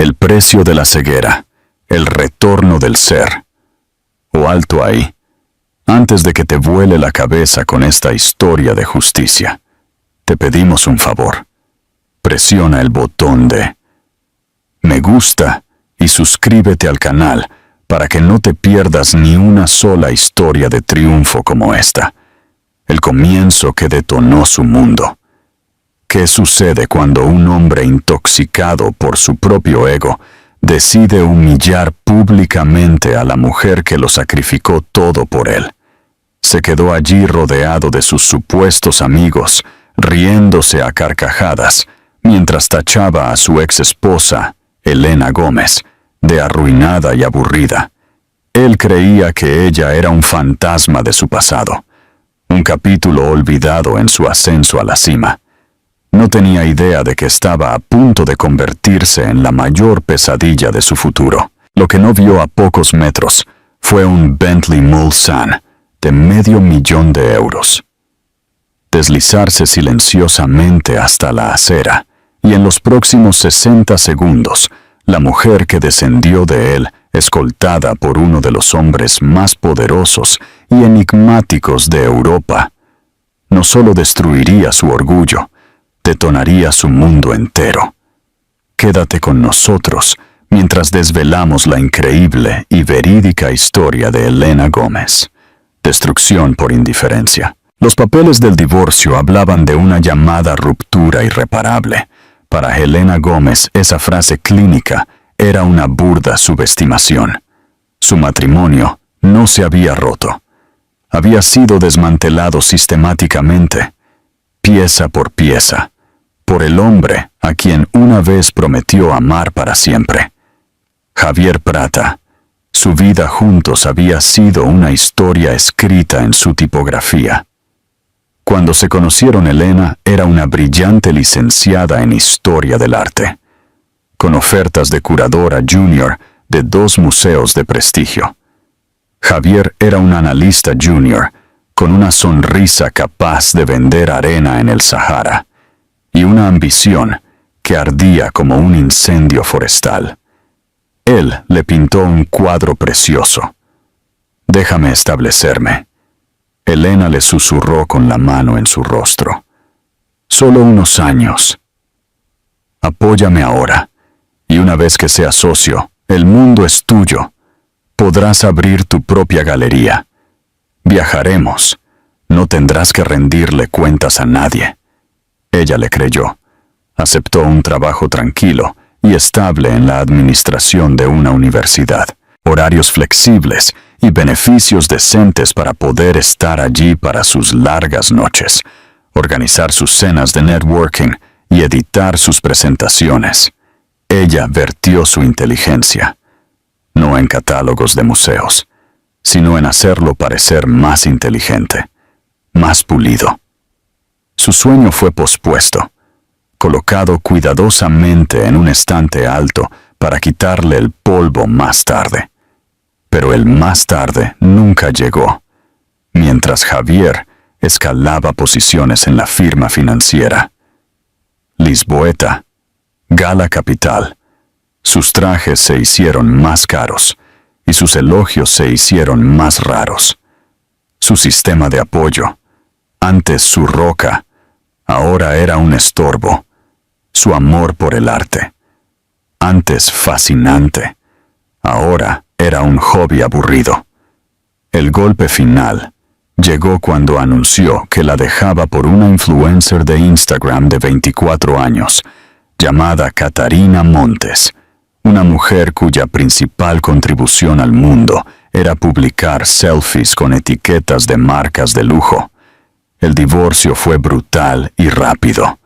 El precio de la ceguera, el retorno del ser. O alto ahí, antes de que te vuele la cabeza con esta historia de justicia. Te pedimos un favor. Presiona el botón de me gusta y suscríbete al canal para que no te pierdas ni una sola historia de triunfo como esta. El comienzo que detonó su mundo. ¿Qué sucede cuando un hombre intoxicado por su propio ego decide humillar públicamente a la mujer que lo sacrificó todo por él? Se quedó allí rodeado de sus supuestos amigos, riéndose a carcajadas, mientras tachaba a su ex esposa, Elena Gómez, de arruinada y aburrida. Él creía que ella era un fantasma de su pasado, un capítulo olvidado en su ascenso a la cima. No tenía idea de que estaba a punto de convertirse en la mayor pesadilla de su futuro. Lo que no vio a pocos metros fue un Bentley Mulsanne de $500,000. Deslizarse silenciosamente hasta la acera, y en los próximos 60 segundos, la mujer que descendió de él, escoltada por uno de los hombres más poderosos y enigmáticos de Europa, no solo destruiría su orgullo, detonaría su mundo entero. Quédate con nosotros mientras desvelamos la increíble y verídica historia de Elena Gómez. Destrucción por indiferencia. Los papeles del divorcio hablaban de una llamada ruptura irreparable. Para Elena Gómez, esa frase clínica era una burda subestimación. Su matrimonio no se había roto. Había sido desmantelado sistemáticamente, pieza por pieza, por el hombre a quien una vez prometió amar para siempre. Javier Prata. Su vida juntos había sido una historia escrita en su tipografía. Cuando se conocieron, Elena era una brillante licenciada en Historia del Arte, con ofertas de curadora junior de 2 museos de prestigio. Javier era un analista junior, con una sonrisa capaz de vender arena en el Sahara, y una ambición que ardía como un incendio forestal. Él le pintó un cuadro precioso. «Déjame establecerme». Elena le susurró con la mano en su rostro. «Solo unos años. Apóyame ahora, y una vez que seas socio, el mundo es tuyo. Podrás abrir tu propia galería. Viajaremos. No tendrás que rendirle cuentas a nadie». Ella le creyó. Aceptó un trabajo tranquilo y estable en la administración de una universidad, horarios flexibles y beneficios decentes para poder estar allí para sus largas noches, organizar sus cenas de networking y editar sus presentaciones. Ella vertió su inteligencia, no en catálogos de museos, sino en hacerlo parecer más inteligente, más pulido. Su sueño fue pospuesto, colocado cuidadosamente en un estante alto para quitarle el polvo más tarde. Pero el más tarde nunca llegó, mientras Javier escalaba posiciones en la firma financiera. Lisboeta, Gala Capital. Sus trajes se hicieron más caros y sus elogios se hicieron más raros. Su sistema de apoyo, antes su roca, ahora era un estorbo. Su amor por el arte, antes fascinante, ahora era un hobby aburrido. El golpe final llegó cuando anunció que la dejaba por una influencer de Instagram de 24 años, llamada Catarina Montes, una mujer cuya principal contribución al mundo era publicar selfies con etiquetas de marcas de lujo. El divorcio fue brutal y rápido.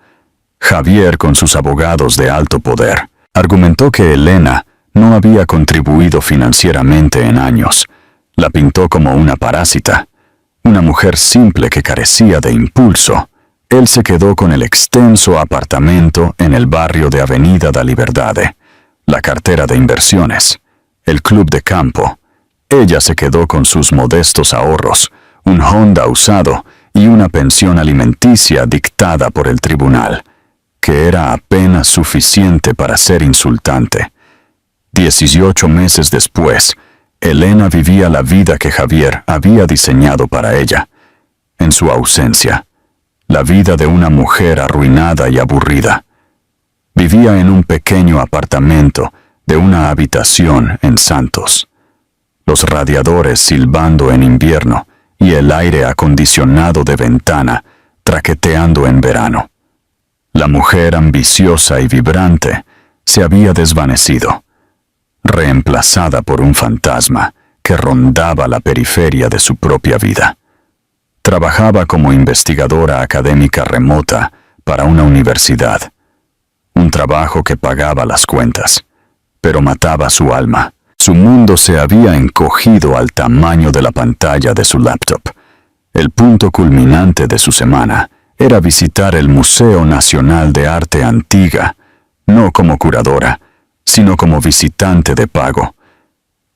Javier, con sus abogados de alto poder, argumentó que Elena no había contribuido financieramente en años. La pintó como una parásita, una mujer simple que carecía de impulso. Él se quedó con el extenso apartamento en el barrio de Avenida da Liberdade, la cartera de inversiones, el club de campo. Ella se quedó con sus modestos ahorros, un Honda usado y una pensión alimenticia dictada por el tribunal, que era apenas suficiente para ser insultante, 18 meses después, Elena vivía la vida que Javier había diseñado para ella. En su ausencia, la vida de una mujer arruinada y aburrida. Vivía en un pequeño apartamento de una habitación en Santos. Los radiadores silbando en invierno y el aire acondicionado de ventana traqueteando en verano. La mujer ambiciosa y vibrante se había desvanecido, reemplazada por un fantasma que rondaba la periferia de su propia vida. Trabajaba como investigadora académica remota para una universidad, un trabajo que pagaba las cuentas, pero mataba su alma. Su mundo se había encogido al tamaño de la pantalla de su laptop. El punto culminante de su semana era visitar el Museo Nacional de Arte Antigua, no como curadora, sino como visitante de pago.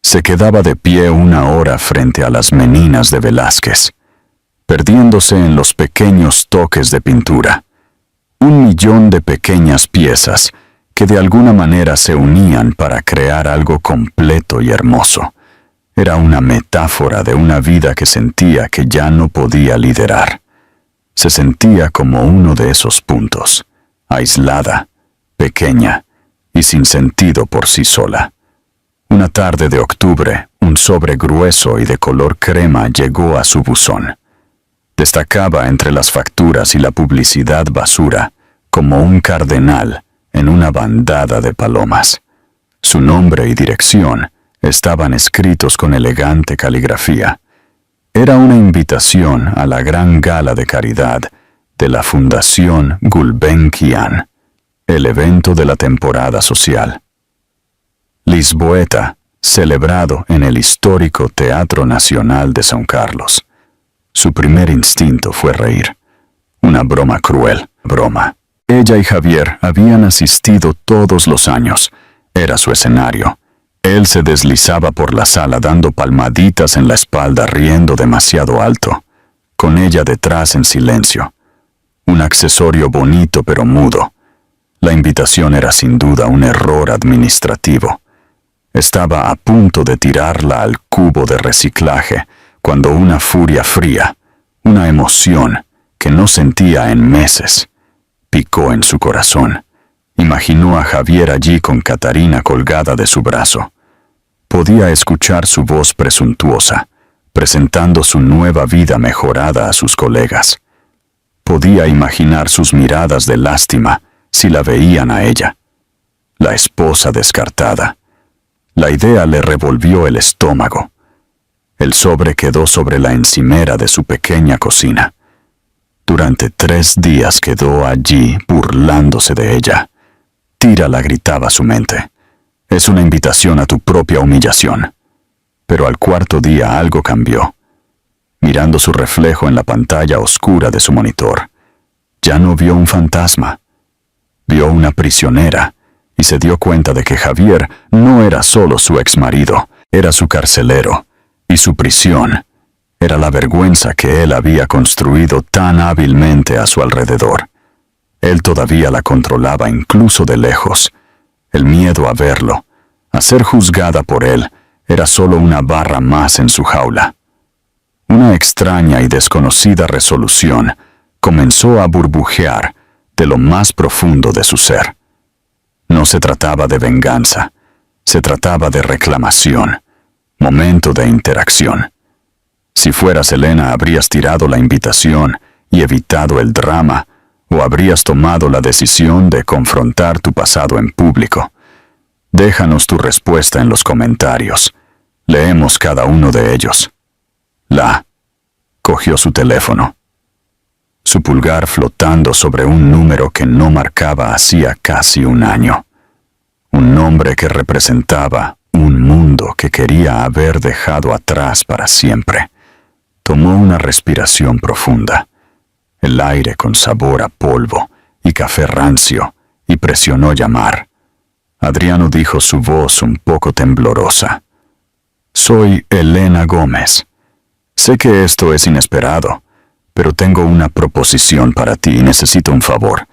Se quedaba de pie una hora frente a las meninas de Velázquez, perdiéndose en los pequeños toques de pintura. 1.000.000 de pequeñas piezas que de alguna manera se unían para crear algo completo y hermoso. Era una metáfora de una vida que sentía que ya no podía liderar. Se sentía como uno de esos puntos, aislada, pequeña y sin sentido por sí sola. Una tarde de octubre, un sobre grueso y de color crema llegó a su buzón. Destacaba entre las facturas y la publicidad basura como un cardenal en una bandada de palomas. Su nombre y dirección estaban escritos con elegante caligrafía. Era una invitación a la gran gala de caridad de la Fundación Gulbenkian, el evento de la temporada social. Lisboeta, celebrado en el histórico Teatro Nacional de São Carlos. Su primer instinto fue reír. Una broma cruel, broma. Ella y Javier habían asistido todos los años. Era su escenario. Él se deslizaba por la sala dando palmaditas en la espalda, riendo demasiado alto, con ella detrás en silencio. Un accesorio bonito pero mudo. La invitación era sin duda un error administrativo. Estaba a punto de tirarla al cubo de reciclaje cuando una furia fría, una emoción que no sentía en meses, picó en su corazón. Imaginó a Javier allí con Catarina colgada de su brazo. Podía escuchar su voz presuntuosa, presentando su nueva vida mejorada a sus colegas. Podía imaginar sus miradas de lástima si la veían a ella. La esposa descartada. La idea le revolvió el estómago. El sobre quedó sobre la encimera de su pequeña cocina. Durante 3 días quedó allí burlándose de ella. Tírala, gritaba su mente. Es una invitación a tu propia humillación. Pero al 4.º día algo cambió. Mirando su reflejo en la pantalla oscura de su monitor, ya no vio un fantasma. Vio una prisionera y se dio cuenta de que Javier no era solo su exmarido, era su carcelero, y su prisión era la vergüenza que él había construido tan hábilmente a su alrededor. Él todavía la controlaba incluso de lejos. El miedo a verlo, a ser juzgada por él, era solo una barra más en su jaula. Una extraña y desconocida resolución comenzó a burbujear de lo más profundo de su ser. No se trataba de venganza, se trataba de reclamación, momento de interacción. Si fueras Elena, habrías tirado la invitación y evitado el drama, o habrías tomado la decisión de confrontar tu pasado en público. Déjanos tu respuesta en los comentarios. Leemos cada uno de ellos. Cogió su teléfono. Su pulgar flotando sobre un número que no marcaba hacía casi un año. Un nombre que representaba un mundo que quería haber dejado atrás para siempre. Tomó una respiración profunda, el aire con sabor a polvo y café rancio, y presionó llamar. Adriano dijo su voz un poco temblorosa. Soy Elena Gómez. Sé que esto es inesperado, pero tengo una proposición para ti y necesito un favor.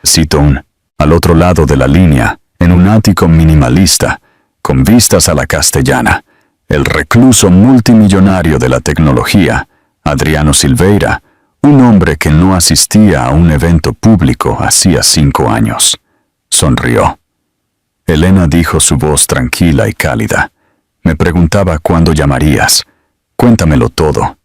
Al otro lado de la línea, en un ático minimalista, con vistas a la castellana, el recluso multimillonario de la tecnología, Adriano Silveira, un hombre que no asistía a un evento público hacía 5 años. Sonrió. Elena dijo su voz tranquila y cálida. Me preguntaba cuándo llamarías. Cuéntamelo todo.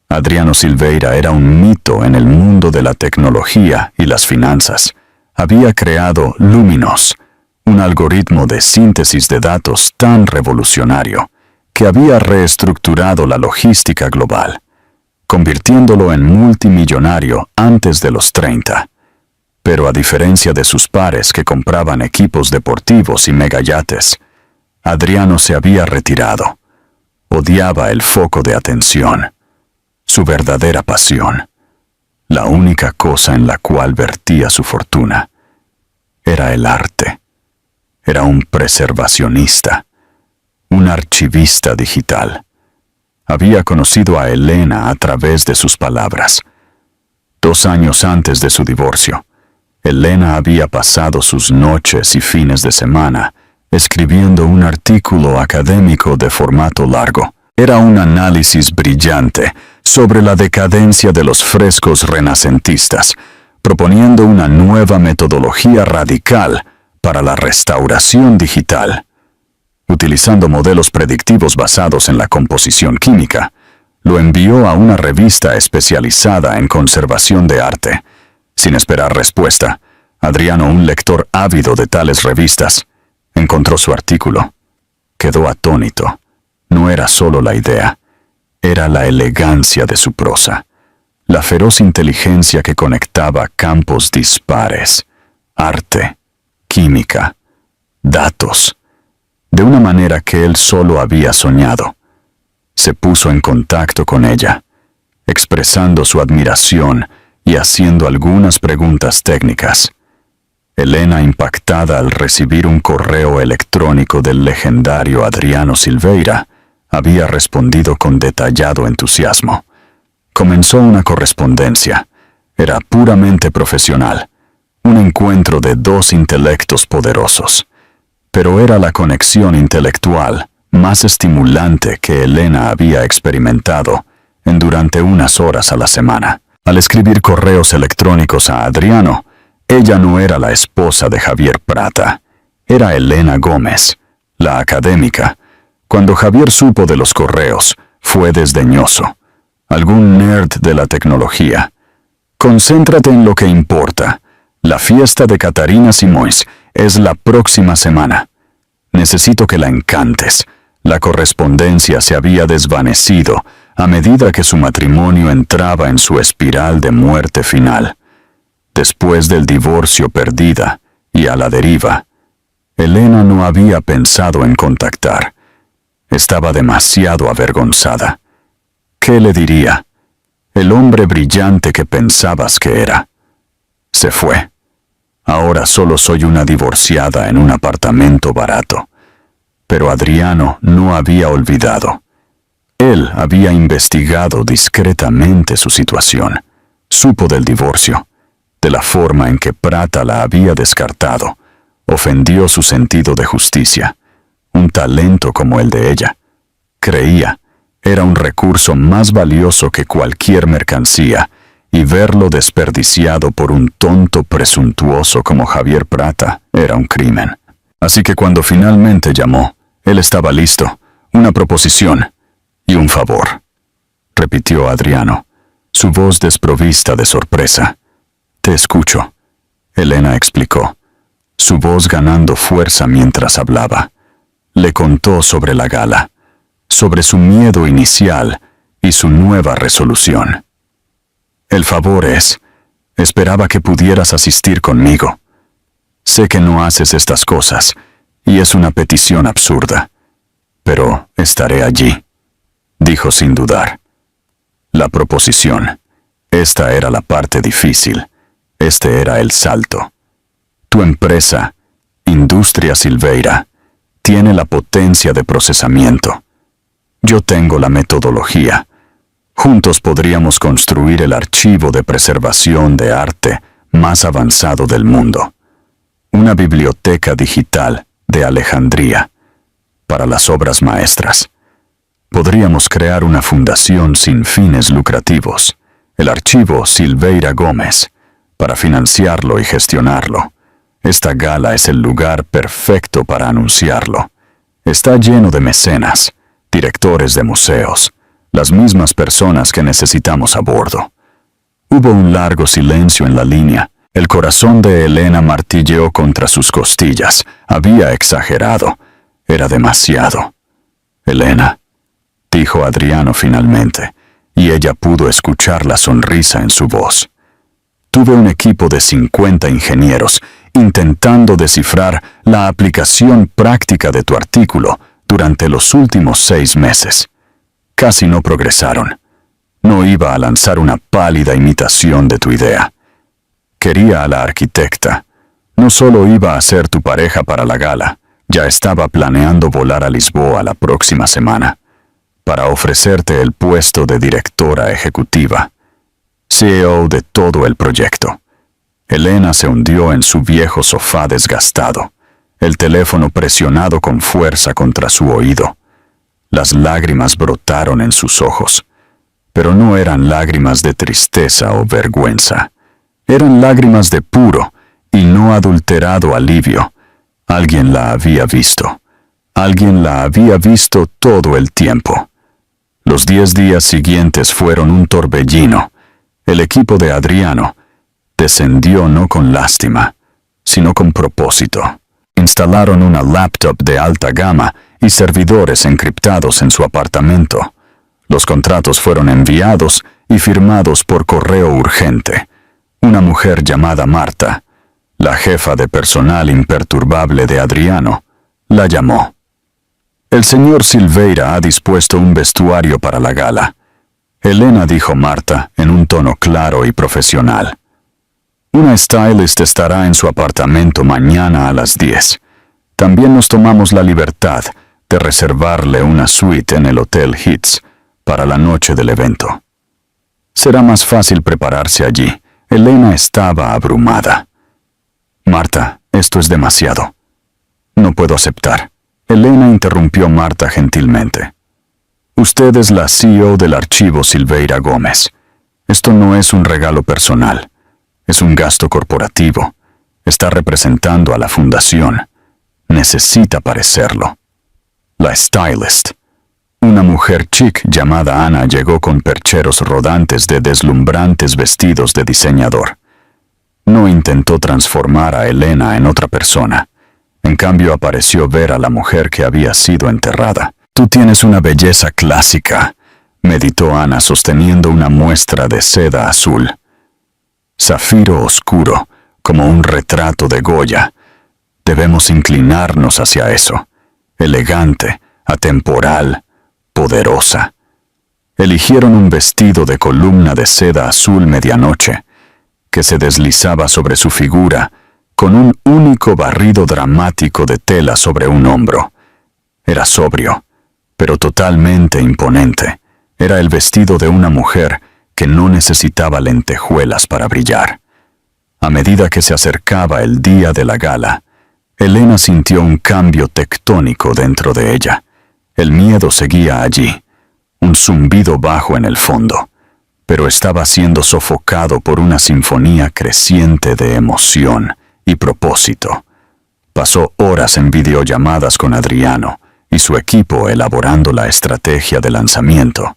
Adriano Silveira era un mito en el mundo de la tecnología y las finanzas. Había creado Luminos, un algoritmo de síntesis de datos tan revolucionario que había reestructurado la logística global, convirtiéndolo en multimillonario antes de los 30. Pero a diferencia de sus pares que compraban equipos deportivos y megayates, Adriano se había retirado. Odiaba el foco de atención, su verdadera pasión. La única cosa en la cual vertía su fortuna era el arte. Era un preservacionista, un archivista digital. Había conocido a Elena a través de sus palabras. 2 años antes de su divorcio, Elena había pasado sus noches y fines de semana escribiendo un artículo académico de formato largo. Era un análisis brillante sobre la decadencia de los frescos renacentistas, proponiendo una nueva metodología radical para la restauración digital. Utilizando modelos predictivos basados en la composición química, lo envió a una revista especializada en conservación de arte. Sin esperar respuesta, Adriano, un lector ávido de tales revistas, encontró su artículo. Quedó atónito. No era solo la idea, era la elegancia de su prosa, la feroz inteligencia que conectaba campos dispares, arte, química, datos, de una manera que él solo había soñado. Se puso en contacto con ella, expresando su admiración y haciendo algunas preguntas técnicas. Elena, impactada al recibir un correo electrónico del legendario Adriano Silveira, había respondido con detallado entusiasmo. Comenzó una correspondencia. Era puramente profesional, un encuentro de 2 intelectos poderosos. Pero era la conexión intelectual más estimulante que Elena había experimentado durante unas horas a la semana. Al escribir correos electrónicos a Adriano, ella no era la esposa de Javier Prata, era Elena Gómez, la académica. Cuando Javier supo de los correos, fue desdeñoso. Algún nerd de la tecnología. Concéntrate en lo que importa. La fiesta de Catarina Simões es la próxima semana. Necesito que la encantes. La correspondencia se había desvanecido a medida que su matrimonio entraba en su espiral de muerte final. Después del divorcio, perdida y a la deriva, Elena no había pensado en contactar. Estaba demasiado avergonzada. ¿Qué le diría? El hombre brillante que pensabas que era. Se fue. Ahora solo soy una divorciada en un apartamento barato. Pero Adriano no había olvidado. Él había investigado discretamente su situación. Supo del divorcio, de la forma en que Prata la había descartado. Ofendió su sentido de justicia. Un talento como el de ella. Creía, era un recurso más valioso que cualquier mercancía, y verlo desperdiciado por un tonto presuntuoso como Javier Prata era un crimen. Así que cuando finalmente llamó, él estaba listo, una proposición y un favor. Repitió Adriano, su voz desprovista de sorpresa. Te escucho, Elena explicó, su voz ganando fuerza mientras hablaba. Le contó sobre la gala, sobre su miedo inicial y su nueva resolución. El favor es, esperaba que pudieras asistir conmigo. Sé que no haces estas cosas, y es una petición absurda, pero estaré allí, dijo sin dudar. La proposición, esta era la parte difícil, este era el salto. Tu empresa, Industria Silveira, tiene la potencia de procesamiento. Yo tengo la metodología. Juntos podríamos construir el archivo de preservación de arte más avanzado del mundo. Una biblioteca digital de Alejandría. para las obras maestras. Podríamos crear una fundación sin fines lucrativos, el Archivo Silveira Gómez, para financiarlo y gestionarlo. Esta gala es el lugar perfecto para anunciarlo. Está lleno de mecenas, directores de museos, las mismas personas que necesitamos a bordo. Hubo un largo silencio en la línea. El corazón de Elena martilleó contra sus costillas. Había exagerado. Era demasiado. Elena, dijo Adriano finalmente, y ella pudo escuchar la sonrisa en su voz. Tuve un equipo de 50 ingenieros intentando descifrar la aplicación práctica de tu artículo durante los últimos 6 meses. Casi no progresaron. No iba a lanzar una pálida imitación de tu idea. Quería a la arquitecta. No solo iba a ser tu pareja para la gala, ya estaba planeando volar a Lisboa la próxima semana, para ofrecerte el puesto de directora ejecutiva, CEO de todo el proyecto. Elena se hundió en su viejo sofá desgastado, el teléfono presionado con fuerza contra su oído. Las lágrimas brotaron en sus ojos, pero no eran lágrimas de tristeza o vergüenza. Eran lágrimas de puro y no adulterado alivio. Alguien la había visto. Alguien la había visto todo el tiempo. Los 10 días siguientes fueron un torbellino. El equipo de Adriano descendió no con lástima, sino con propósito. Instalaron una laptop de alta gama y servidores encriptados en su apartamento. Los contratos fueron enviados y firmados por correo urgente. Una mujer llamada Marta, la jefa de personal imperturbable de Adriano, la llamó. El señor Silveira ha dispuesto un vestuario para la gala. Elena, dijo Marta, en un tono claro y profesional. Una stylist estará en su apartamento mañana a las 10. También nos tomamos la libertad de reservarle una suite en el Hotel Hits para la noche del evento. Será más fácil prepararse allí. Elena estaba abrumada. Marta, esto es demasiado. No puedo aceptar. Elena interrumpió Marta gentilmente. Usted es la CEO del Archivo Silveira Gómez. Esto no es un regalo personal. Es un gasto corporativo. Está representando a la fundación. Necesita parecerlo. La stylist, una mujer chic llamada Ana, llegó con percheros rodantes de deslumbrantes vestidos de diseñador. No intentó transformar a Elena en otra persona. En cambio, pareció ver a la mujer que había sido enterrada. Tú tienes una belleza clásica, meditó Ana sosteniendo una muestra de seda azul. Zafiro oscuro, como un retrato de Goya. Debemos inclinarnos hacia eso. Elegante, atemporal, poderosa. Eligieron un vestido de columna de seda azul medianoche, que se deslizaba sobre su figura, con un único barrido dramático de tela sobre un hombro. Era sobrio, pero totalmente imponente. Era el vestido de una mujer que no necesitaba lentejuelas para brillar. A medida que se acercaba el día de la gala, Elena sintió un cambio tectónico dentro de ella. El miedo seguía allí, un zumbido bajo en el fondo, pero estaba siendo sofocado por una sinfonía creciente de emoción y propósito. Pasó horas en videollamadas con Adriano y su equipo elaborando la estrategia de lanzamiento.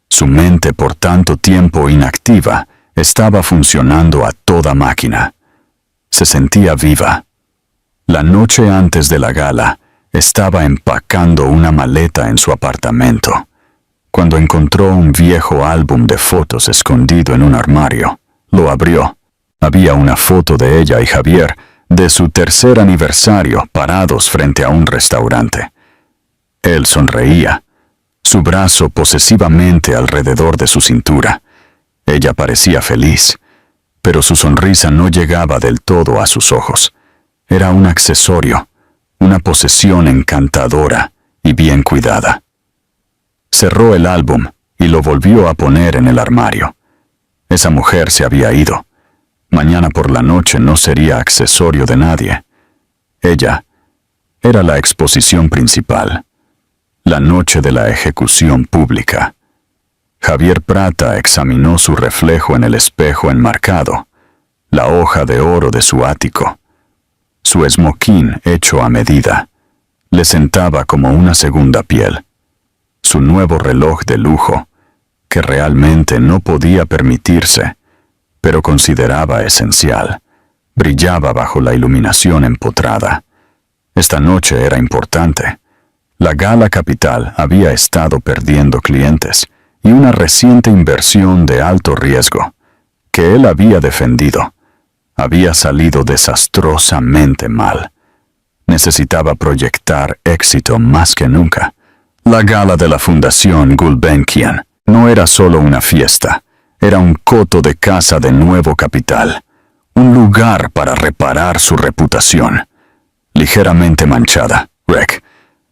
Su mente, por tanto tiempo inactiva, estaba funcionando a toda máquina. Se sentía viva. La noche antes de la gala, estaba empacando una maleta en su apartamento, cuando encontró un viejo álbum de fotos escondido en un armario. Lo abrió. Había una foto de ella y Javier, de su 3er aniversario, parados frente a un restaurante. Él sonreía, su brazo posesivamente alrededor de su cintura. Ella parecía feliz, pero su sonrisa no llegaba del todo a sus ojos. Era un accesorio, una posesión encantadora y bien cuidada. Cerró el álbum y lo volvió a poner en el armario. Esa mujer se había ido. Mañana por la noche no sería accesorio de nadie. Ella era la exposición principal. La noche de la ejecución pública. Javier Prata examinó su reflejo en el espejo enmarcado, la hoja de oro de su ático. Su esmoquín hecho a medida le sentaba como una segunda piel. Su nuevo reloj de lujo, que realmente no podía permitirse, pero consideraba esencial, brillaba bajo la iluminación empotrada. Esta noche era importante. La Gala Capital había estado perdiendo clientes y una reciente inversión de alto riesgo, que él había defendido, había salido desastrosamente mal. Necesitaba proyectar éxito más que nunca. La gala de la Fundación Gulbenkian no era solo una fiesta, era un coto de casa de nuevo capital, un lugar para reparar su reputación. Ligeramente manchada, Rec.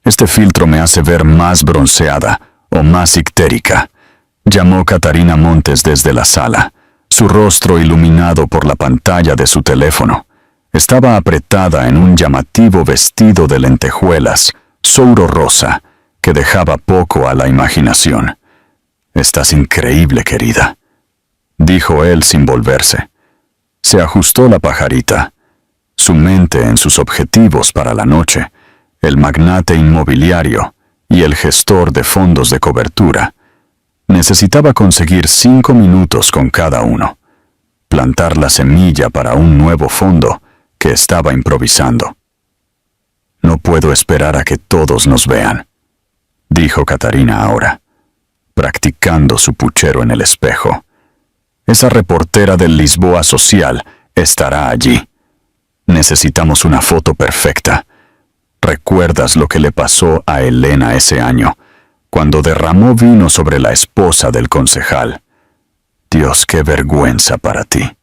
Este filtro me hace ver más bronceada o más ictérica, llamó Catarina Montes desde la sala, su rostro iluminado por la pantalla de su teléfono. Estaba apretada en un llamativo vestido de lentejuelas, souro rosa, que dejaba poco a la imaginación. «Estás increíble, querida», dijo él sin volverse. Se ajustó la pajarita, su mente en sus objetivos para la noche, el magnate inmobiliario y el gestor de fondos de cobertura. Necesitaba conseguir 5 minutos con cada uno, plantar la semilla para un nuevo fondo que estaba improvisando. «No puedo esperar a que todos nos vean», dijo Catarina ahora, practicando su puchero en el espejo. «Esa reportera del Lisboa Social estará allí. Necesitamos una foto perfecta. ¿Recuerdas lo que le pasó a Elena ese año, cuando derramó vino sobre la esposa del concejal? Dios, qué vergüenza para ti».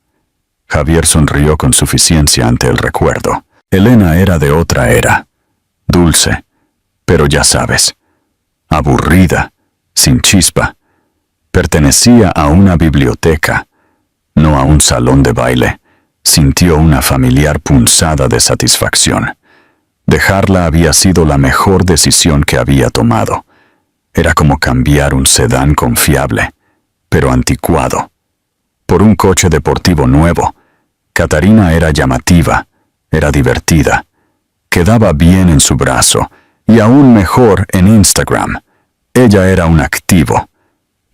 Javier sonrió con suficiencia ante el recuerdo. Elena era de otra era, dulce, pero ya sabes, aburrida, sin chispa. Pertenecía a una biblioteca, no a un salón de baile. Sintió una familiar punzada de satisfacción. Dejarla había sido la mejor decisión que había tomado. Era como cambiar un sedán confiable, pero anticuado, por un coche deportivo nuevo. Catarina era llamativa, era divertida, quedaba bien en su brazo y aún mejor en Instagram. Ella era un activo.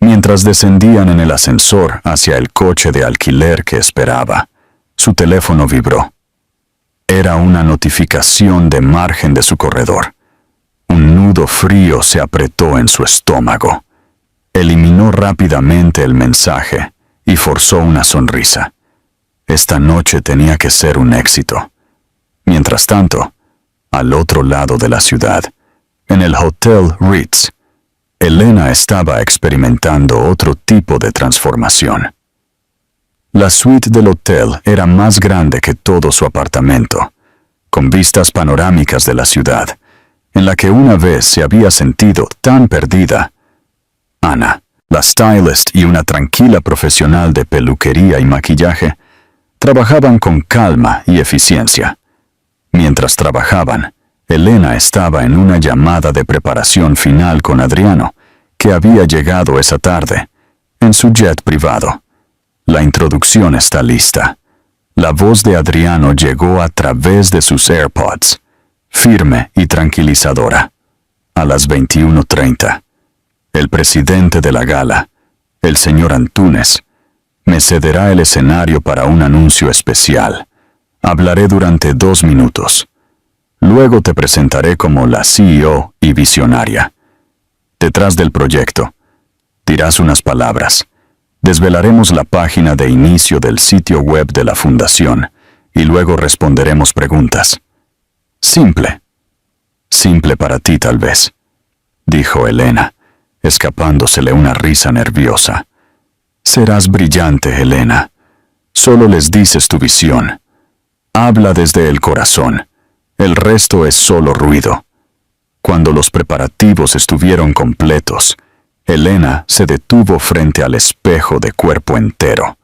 Mientras descendían en el ascensor hacia el coche de alquiler que esperaba, su teléfono vibró. Era una notificación de margen de su corredor. Un nudo frío se apretó en su estómago. Eliminó rápidamente el mensaje y forzó una sonrisa. Esta noche tenía que ser un éxito. Mientras tanto, al otro lado de la ciudad, en el Hotel Ritz, Elena estaba experimentando otro tipo de transformación. La suite del hotel era más grande que todo su apartamento, con vistas panorámicas de la ciudad, en la que una vez se había sentido tan perdida. Ana, la stylist y una tranquila profesional de peluquería y maquillaje, trabajaban con calma y eficiencia. Mientras trabajaban, Elena estaba en una llamada de preparación final con Adriano, que había llegado esa tarde, en su jet privado. La introducción está lista. La voz de Adriano llegó a través de sus AirPods, firme y tranquilizadora. A las 21:30, el presidente de la gala, el señor Antúnez, me cederá el escenario para un anuncio especial. Hablaré durante 2 minutos. Luego te presentaré como la CEO y visionaria. Detrás del proyecto, dirás unas palabras. Desvelaremos la página de inicio del sitio web de la Fundación y luego responderemos preguntas. Simple. Simple para ti, tal vez, dijo Elena, escapándosele una risa nerviosa. Serás brillante, Elena. Solo les dices tu visión. Habla desde el corazón. El resto es solo ruido. Cuando los preparativos estuvieron completos, Elena se detuvo frente al espejo de cuerpo entero.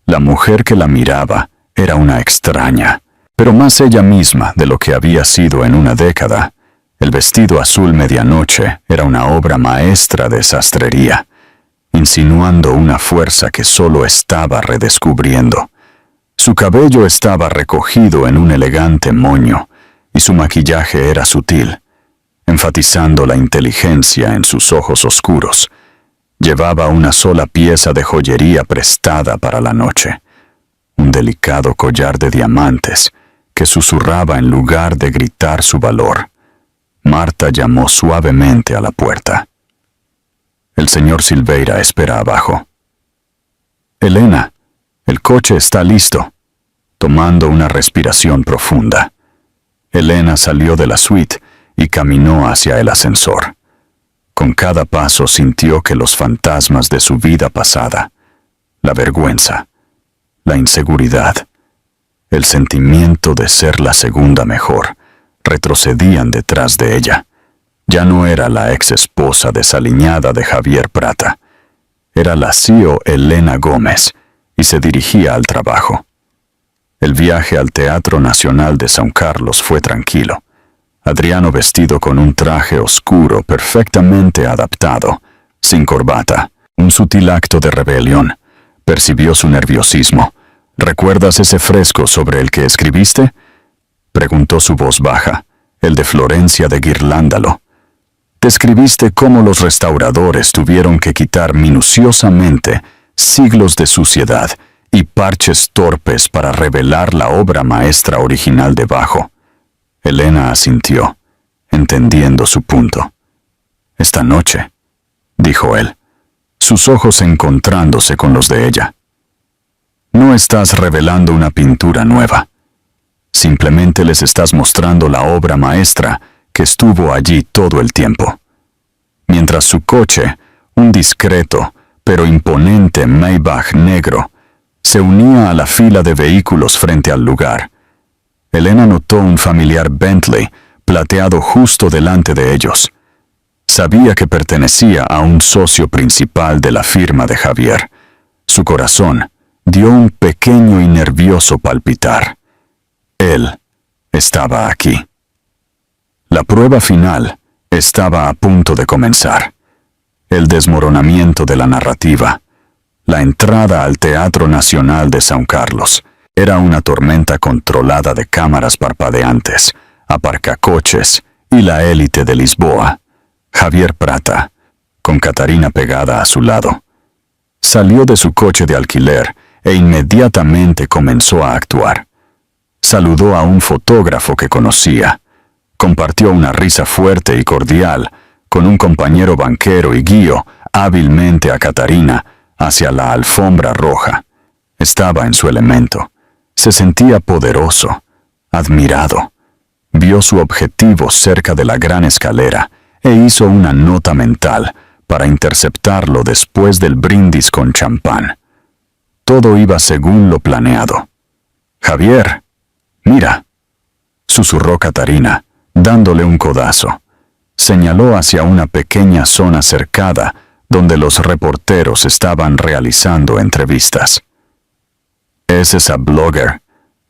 La mujer que la miraba era una extraña, pero más ella misma de lo que había sido en una década. El vestido azul medianoche era una obra maestra de sastrería, insinuando una fuerza que solo estaba redescubriendo. Su cabello estaba recogido en un elegante moño, y su maquillaje era sutil, enfatizando la inteligencia en sus ojos oscuros. Llevaba una sola pieza de joyería prestada para la noche, un delicado collar de diamantes que susurraba en lugar de gritar su valor. Marta llamó suavemente a la puerta. El señor Silveira espera abajo. Elena, el coche está listo. Tomando una respiración profunda, Elena salió de la suite y caminó hacia el ascensor. Con cada paso sintió que los fantasmas de su vida pasada, la vergüenza, la inseguridad, el sentimiento de ser la segunda mejor, retrocedían detrás de ella. Ya no era la ex esposa desaliñada de Javier Prata. Era la CEO Elena Gómez y se dirigía al trabajo. El viaje al Teatro Nacional de São Carlos fue tranquilo. Adriano, vestido con un traje oscuro perfectamente adaptado, sin corbata, un sutil acto de rebelión, percibió su nerviosismo. ¿Recuerdas ese fresco sobre el que escribiste?, preguntó su voz baja, el de Florencia de Ghirlándalo. Describiste cómo los restauradores tuvieron que quitar minuciosamente siglos de suciedad y parches torpes para revelar la obra maestra original debajo. Elena asintió, entendiendo su punto. Esta noche, dijo él, sus ojos encontrándose con los de ella. No estás revelando una pintura nueva. Simplemente les estás mostrando la obra maestra que estuvo allí todo el tiempo. Mientras su coche, un discreto pero imponente Maybach negro, se unía a la fila de vehículos frente al lugar, Elena notó un familiar Bentley plateado justo delante de ellos. Sabía que pertenecía a un socio principal de la firma de Javier. Su corazón dio un pequeño y nervioso palpitar. Él estaba aquí. La prueba final estaba a punto de comenzar. El desmoronamiento de la narrativa. La entrada al Teatro Nacional de São Carlos era una tormenta controlada de cámaras parpadeantes, aparcacoches y la élite de Lisboa. Javier Prata, con Catarina pegada a su lado, salió de su coche de alquiler e inmediatamente comenzó a actuar. Saludó a un fotógrafo que conocía. Compartió una risa fuerte y cordial con un compañero banquero y guió hábilmente a Catarina hacia la alfombra roja. Estaba en su elemento. Se sentía poderoso, admirado. Vio su objetivo cerca de la gran escalera e hizo una nota mental para interceptarlo después del brindis con champán. Todo iba según lo planeado. «Javier, mira», susurró Catarina, dándole un codazo. Señaló hacia una pequeña zona cercada donde los reporteros estaban realizando entrevistas. «Es esa blogger»,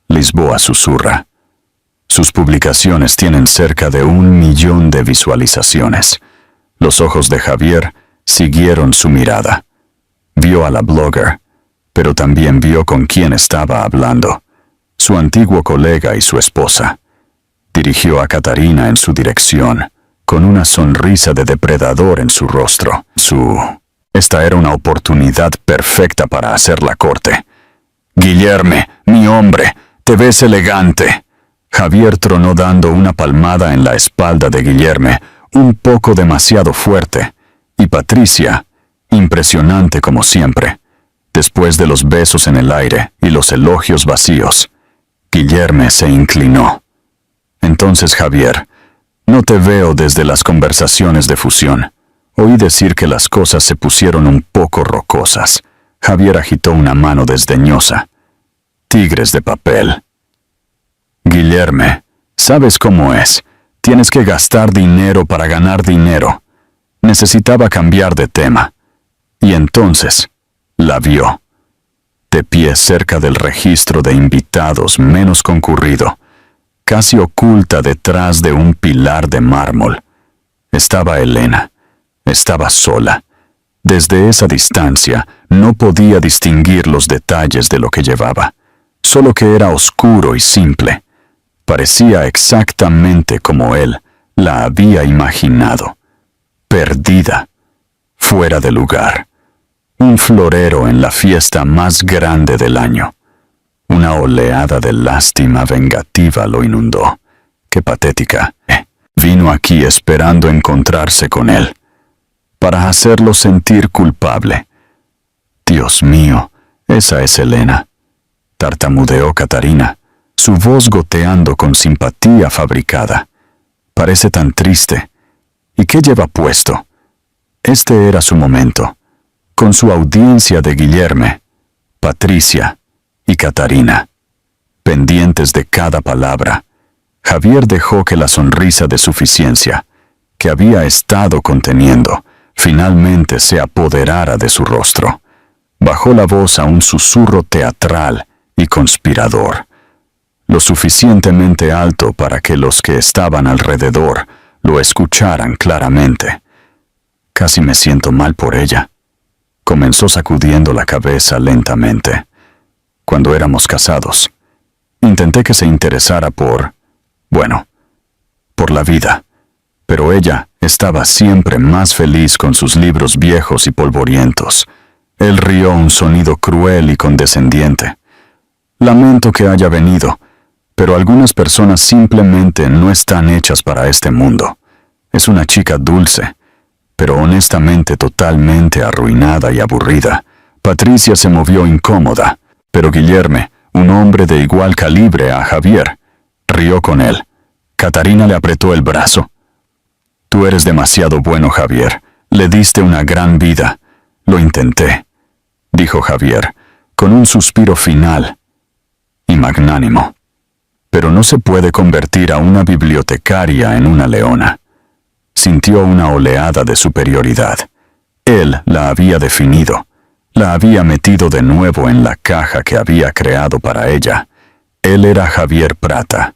Lisboa susurra. Sus publicaciones tienen cerca de 1 millón de visualizaciones. Los ojos de Javier siguieron su mirada. Vio a la blogger, pero también vio con quién estaba hablando. Su antiguo colega y su esposa. Dirigió a Catarina en su dirección, con una sonrisa de depredador en su rostro. Esta era una oportunidad perfecta para hacer la corte. «Guillerme, mi hombre, te ves elegante». Javier tronó dando una palmada en la espalda de Guillerme, un poco demasiado fuerte, y Patricia, impresionante como siempre, después de los besos en el aire y los elogios vacíos. Guillerme se inclinó. «Entonces, Javier, no te veo desde las conversaciones de fusión. Oí decir que las cosas se pusieron un poco rocosas». Javier agitó una mano desdeñosa. «Tigres de papel». «Guillerme, sabes cómo es. Tienes que gastar dinero para ganar dinero». Necesitaba cambiar de tema. Y entonces la vio. De pie cerca del registro de invitados menos concurrido, casi oculta detrás de un pilar de mármol, estaba Elena. Estaba sola. Desde esa distancia no podía distinguir los detalles de lo que llevaba, solo que era oscuro y simple. Parecía exactamente como él la había imaginado. Perdida, fuera de lugar. Un florero en la fiesta más grande del año. Una oleada de lástima vengativa lo inundó. ¡Qué patética! Vino aquí esperando encontrarse con él, para hacerlo sentir culpable. Dios mío, esa es Elena, tartamudeó Katarina, su voz goteando con simpatía fabricada. Parece tan triste. ¿Y qué lleva puesto? Este era su momento, con su audiencia de Guillerme, Patricia y Katarina, pendientes de cada palabra. Javier dejó que la sonrisa de suficiencia, que había estado conteniendo, finalmente se apoderara de su rostro. Bajó la voz a un susurro teatral y conspirador, lo suficientemente alto para que los que estaban alrededor lo escucharan claramente. Casi me siento mal por ella. Comenzó sacudiendo la cabeza lentamente. Cuando éramos casados, intenté que se interesara por la vida, pero ella estaba siempre más feliz con sus libros viejos y polvorientos. Él rió un sonido cruel y condescendiente. Lamento que haya venido, pero algunas personas simplemente no están hechas para este mundo. Es una chica dulce, pero honestamente totalmente arruinada y aburrida. Patricia se movió incómoda, pero Guillerme, un hombre de igual calibre a Javier, rió con él. Katarina le apretó el brazo. Tú eres demasiado bueno, Javier. Le diste una gran vida. Lo intenté, dijo Javier, con un suspiro final y magnánimo. Pero no se puede convertir a una bibliotecaria en una leona. Sintió una oleada de superioridad. Él la había definido. La había metido de nuevo en la caja que había creado para ella. Él era Javier Prata,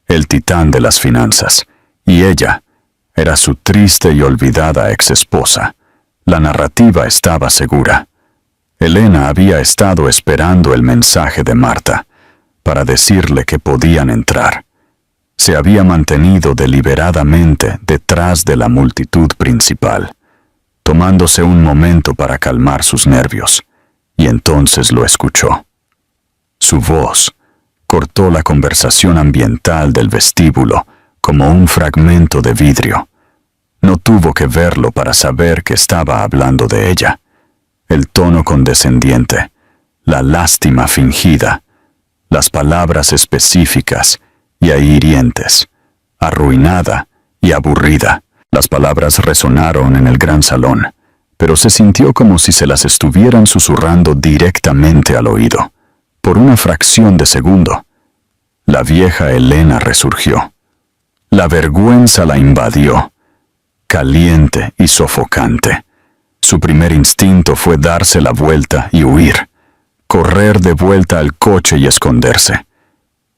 el titán de las finanzas, y ella era su triste y olvidada exesposa. La narrativa estaba segura. Elena había estado esperando el mensaje de Marta para decirle que podían entrar. Se había mantenido deliberadamente detrás de la multitud principal, tomándose un momento para calmar sus nervios, y entonces lo escuchó. Su voz cortó la conversación ambiental del vestíbulo como un fragmento de vidrio. No tuvo que verlo para saber que estaba hablando de ella. El tono condescendiente, la lástima fingida, las palabras específicas y hirientes, arruinada y aburrida. Las palabras resonaron en el gran salón, pero se sintió como si se las estuvieran susurrando directamente al oído. Por una fracción de segundo, la vieja Elena resurgió. La vergüenza la invadió, caliente y sofocante. Su primer instinto fue darse la vuelta y huir, correr de vuelta al coche y esconderse.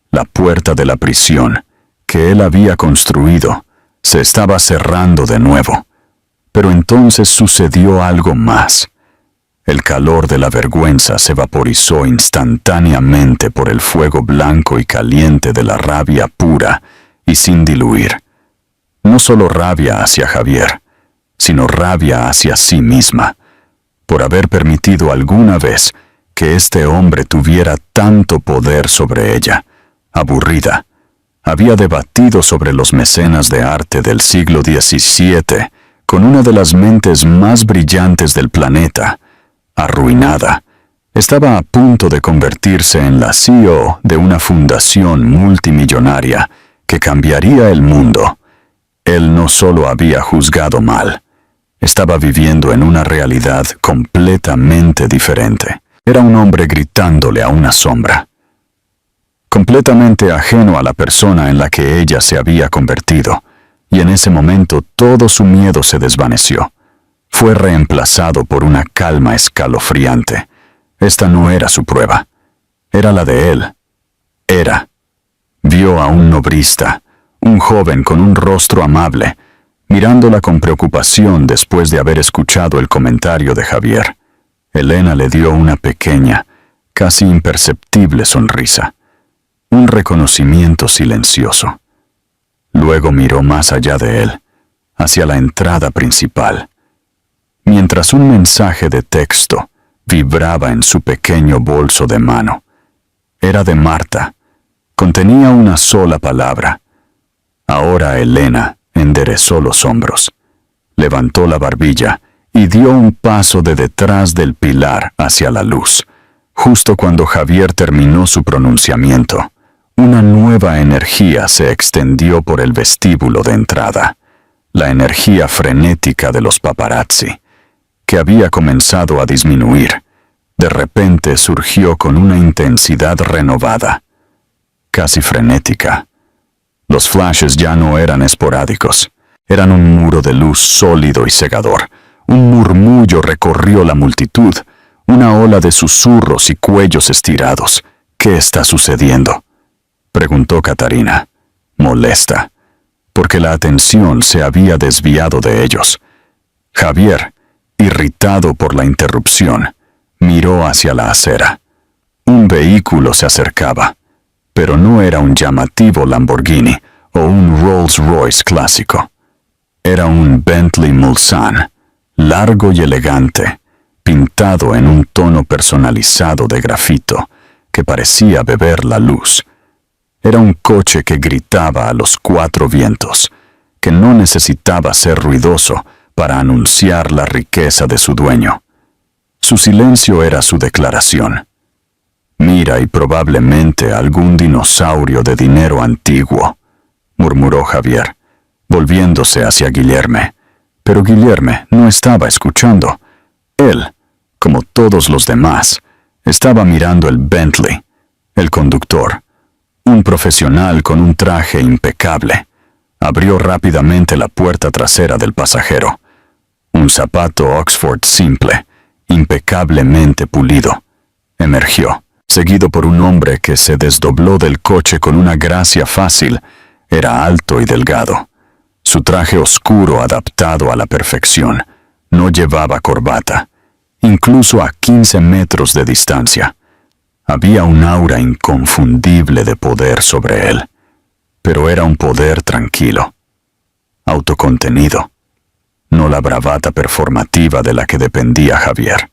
La puerta de la prisión, que él había construido, se estaba cerrando de nuevo. Pero entonces sucedió algo más. El calor de la vergüenza se vaporizó instantáneamente por el fuego blanco y caliente de la rabia pura y sin diluir. No solo rabia hacia Javier, sino rabia hacia sí misma, por haber permitido alguna vez que este hombre tuviera tanto poder sobre ella. Aburrida, había debatido sobre los mecenas de arte del siglo XVII con una de las mentes más brillantes del planeta. Arruinada, estaba a punto de convertirse en la CEO de una fundación multimillonaria que cambiaría el mundo. Él no solo había juzgado mal, estaba viviendo en una realidad completamente diferente. Era un hombre gritándole a una sombra, completamente ajeno a la persona en la que ella se había convertido, y en ese momento todo su miedo se desvaneció. Fue reemplazado por una calma escalofriante. Esta no era su prueba, era la de él. Era Vio a un nobrista, un joven con un rostro amable, mirándola con preocupación después de haber escuchado el comentario de Javier. Elena le dio una pequeña, casi imperceptible sonrisa, un reconocimiento silencioso. Luego miró más allá de él, hacia la entrada principal, mientras un mensaje de texto vibraba en su pequeño bolso de mano. Era de Marta. Contenía una sola palabra. Ahora Elena enderezó los hombros, levantó la barbilla y dio un paso de detrás del pilar hacia la luz. Justo cuando Javier terminó su pronunciamiento, una nueva energía se extendió por el vestíbulo de entrada, la energía frenética de los paparazzi, que había comenzado a disminuir. De repente surgió con una intensidad renovada, casi frenética. Los flashes ya no eran esporádicos, eran un muro de luz sólido y cegador. Un murmullo recorrió la multitud, una ola de susurros y cuellos estirados. ¿Qué está sucediendo?, preguntó Catarina, molesta, porque la atención se había desviado de ellos. Javier, irritado por la interrupción, miró hacia la acera. Un vehículo se acercaba, pero no era un llamativo Lamborghini o un Rolls-Royce clásico. Era un Bentley Mulsanne, largo y elegante, pintado en un tono personalizado de grafito que parecía beber la luz. Era un coche que gritaba a los cuatro vientos, que no necesitaba ser ruidoso para anunciar la riqueza de su dueño. Su silencio era su declaración. «Mira, y probablemente algún dinosaurio de dinero antiguo», murmuró Javier, volviéndose hacia Guillerme. Pero Guillerme no estaba escuchando. Él, como todos los demás, estaba mirando el Bentley, el conductor, un profesional con un traje impecable. Abrió rápidamente la puerta trasera del pasajero. Un zapato Oxford simple, impecablemente pulido, emergió, seguido por un hombre que se desdobló del coche con una gracia fácil. Era alto y delgado. Su traje oscuro adaptado a la perfección. No llevaba corbata, incluso a 15 metros de distancia. Había un aura inconfundible de poder sobre él, pero era un poder tranquilo, autocontenido, no la bravata performativa de la que dependía Javier.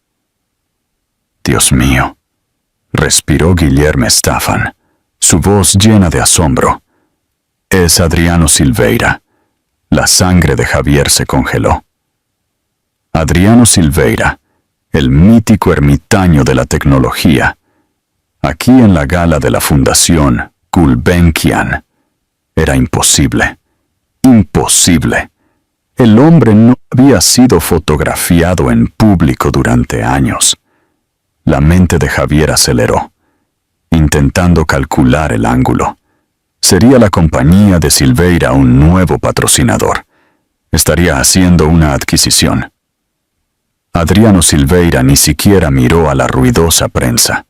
«Dios mío», respiró Guillerme Staffan, su voz llena de asombro. «Es Adriano Silveira». La sangre de Javier se congeló. Adriano Silveira, el mítico ermitaño de la tecnología, aquí en la gala de la Fundación Gulbenkian. Era imposible. Imposible. El hombre no había sido fotografiado en público durante años. La mente de Javier aceleró, intentando calcular el ángulo. Sería la compañía de Silveira un nuevo patrocinador. Estaría haciendo una adquisición. Adriano Silveira ni siquiera miró a la ruidosa prensa.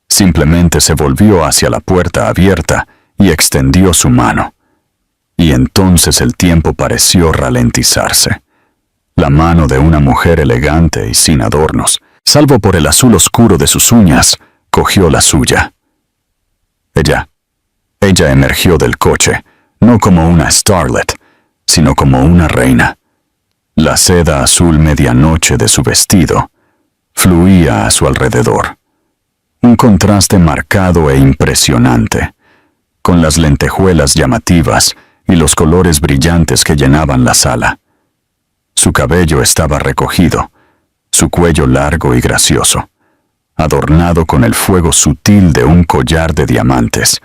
Simplemente se volvió hacia la puerta abierta y extendió su mano. Y entonces el tiempo pareció ralentizarse. La mano de una mujer elegante y sin adornos, salvo por el azul oscuro de sus uñas, cogió la suya. Ella emergió del coche, no como una starlet, sino como una reina. La seda azul medianoche de su vestido fluía a su alrededor. Un contraste marcado e impresionante, con las lentejuelas llamativas y los colores brillantes que llenaban la sala. Su cabello estaba recogido, su cuello largo y gracioso, adornado con el fuego sutil de un collar de diamantes.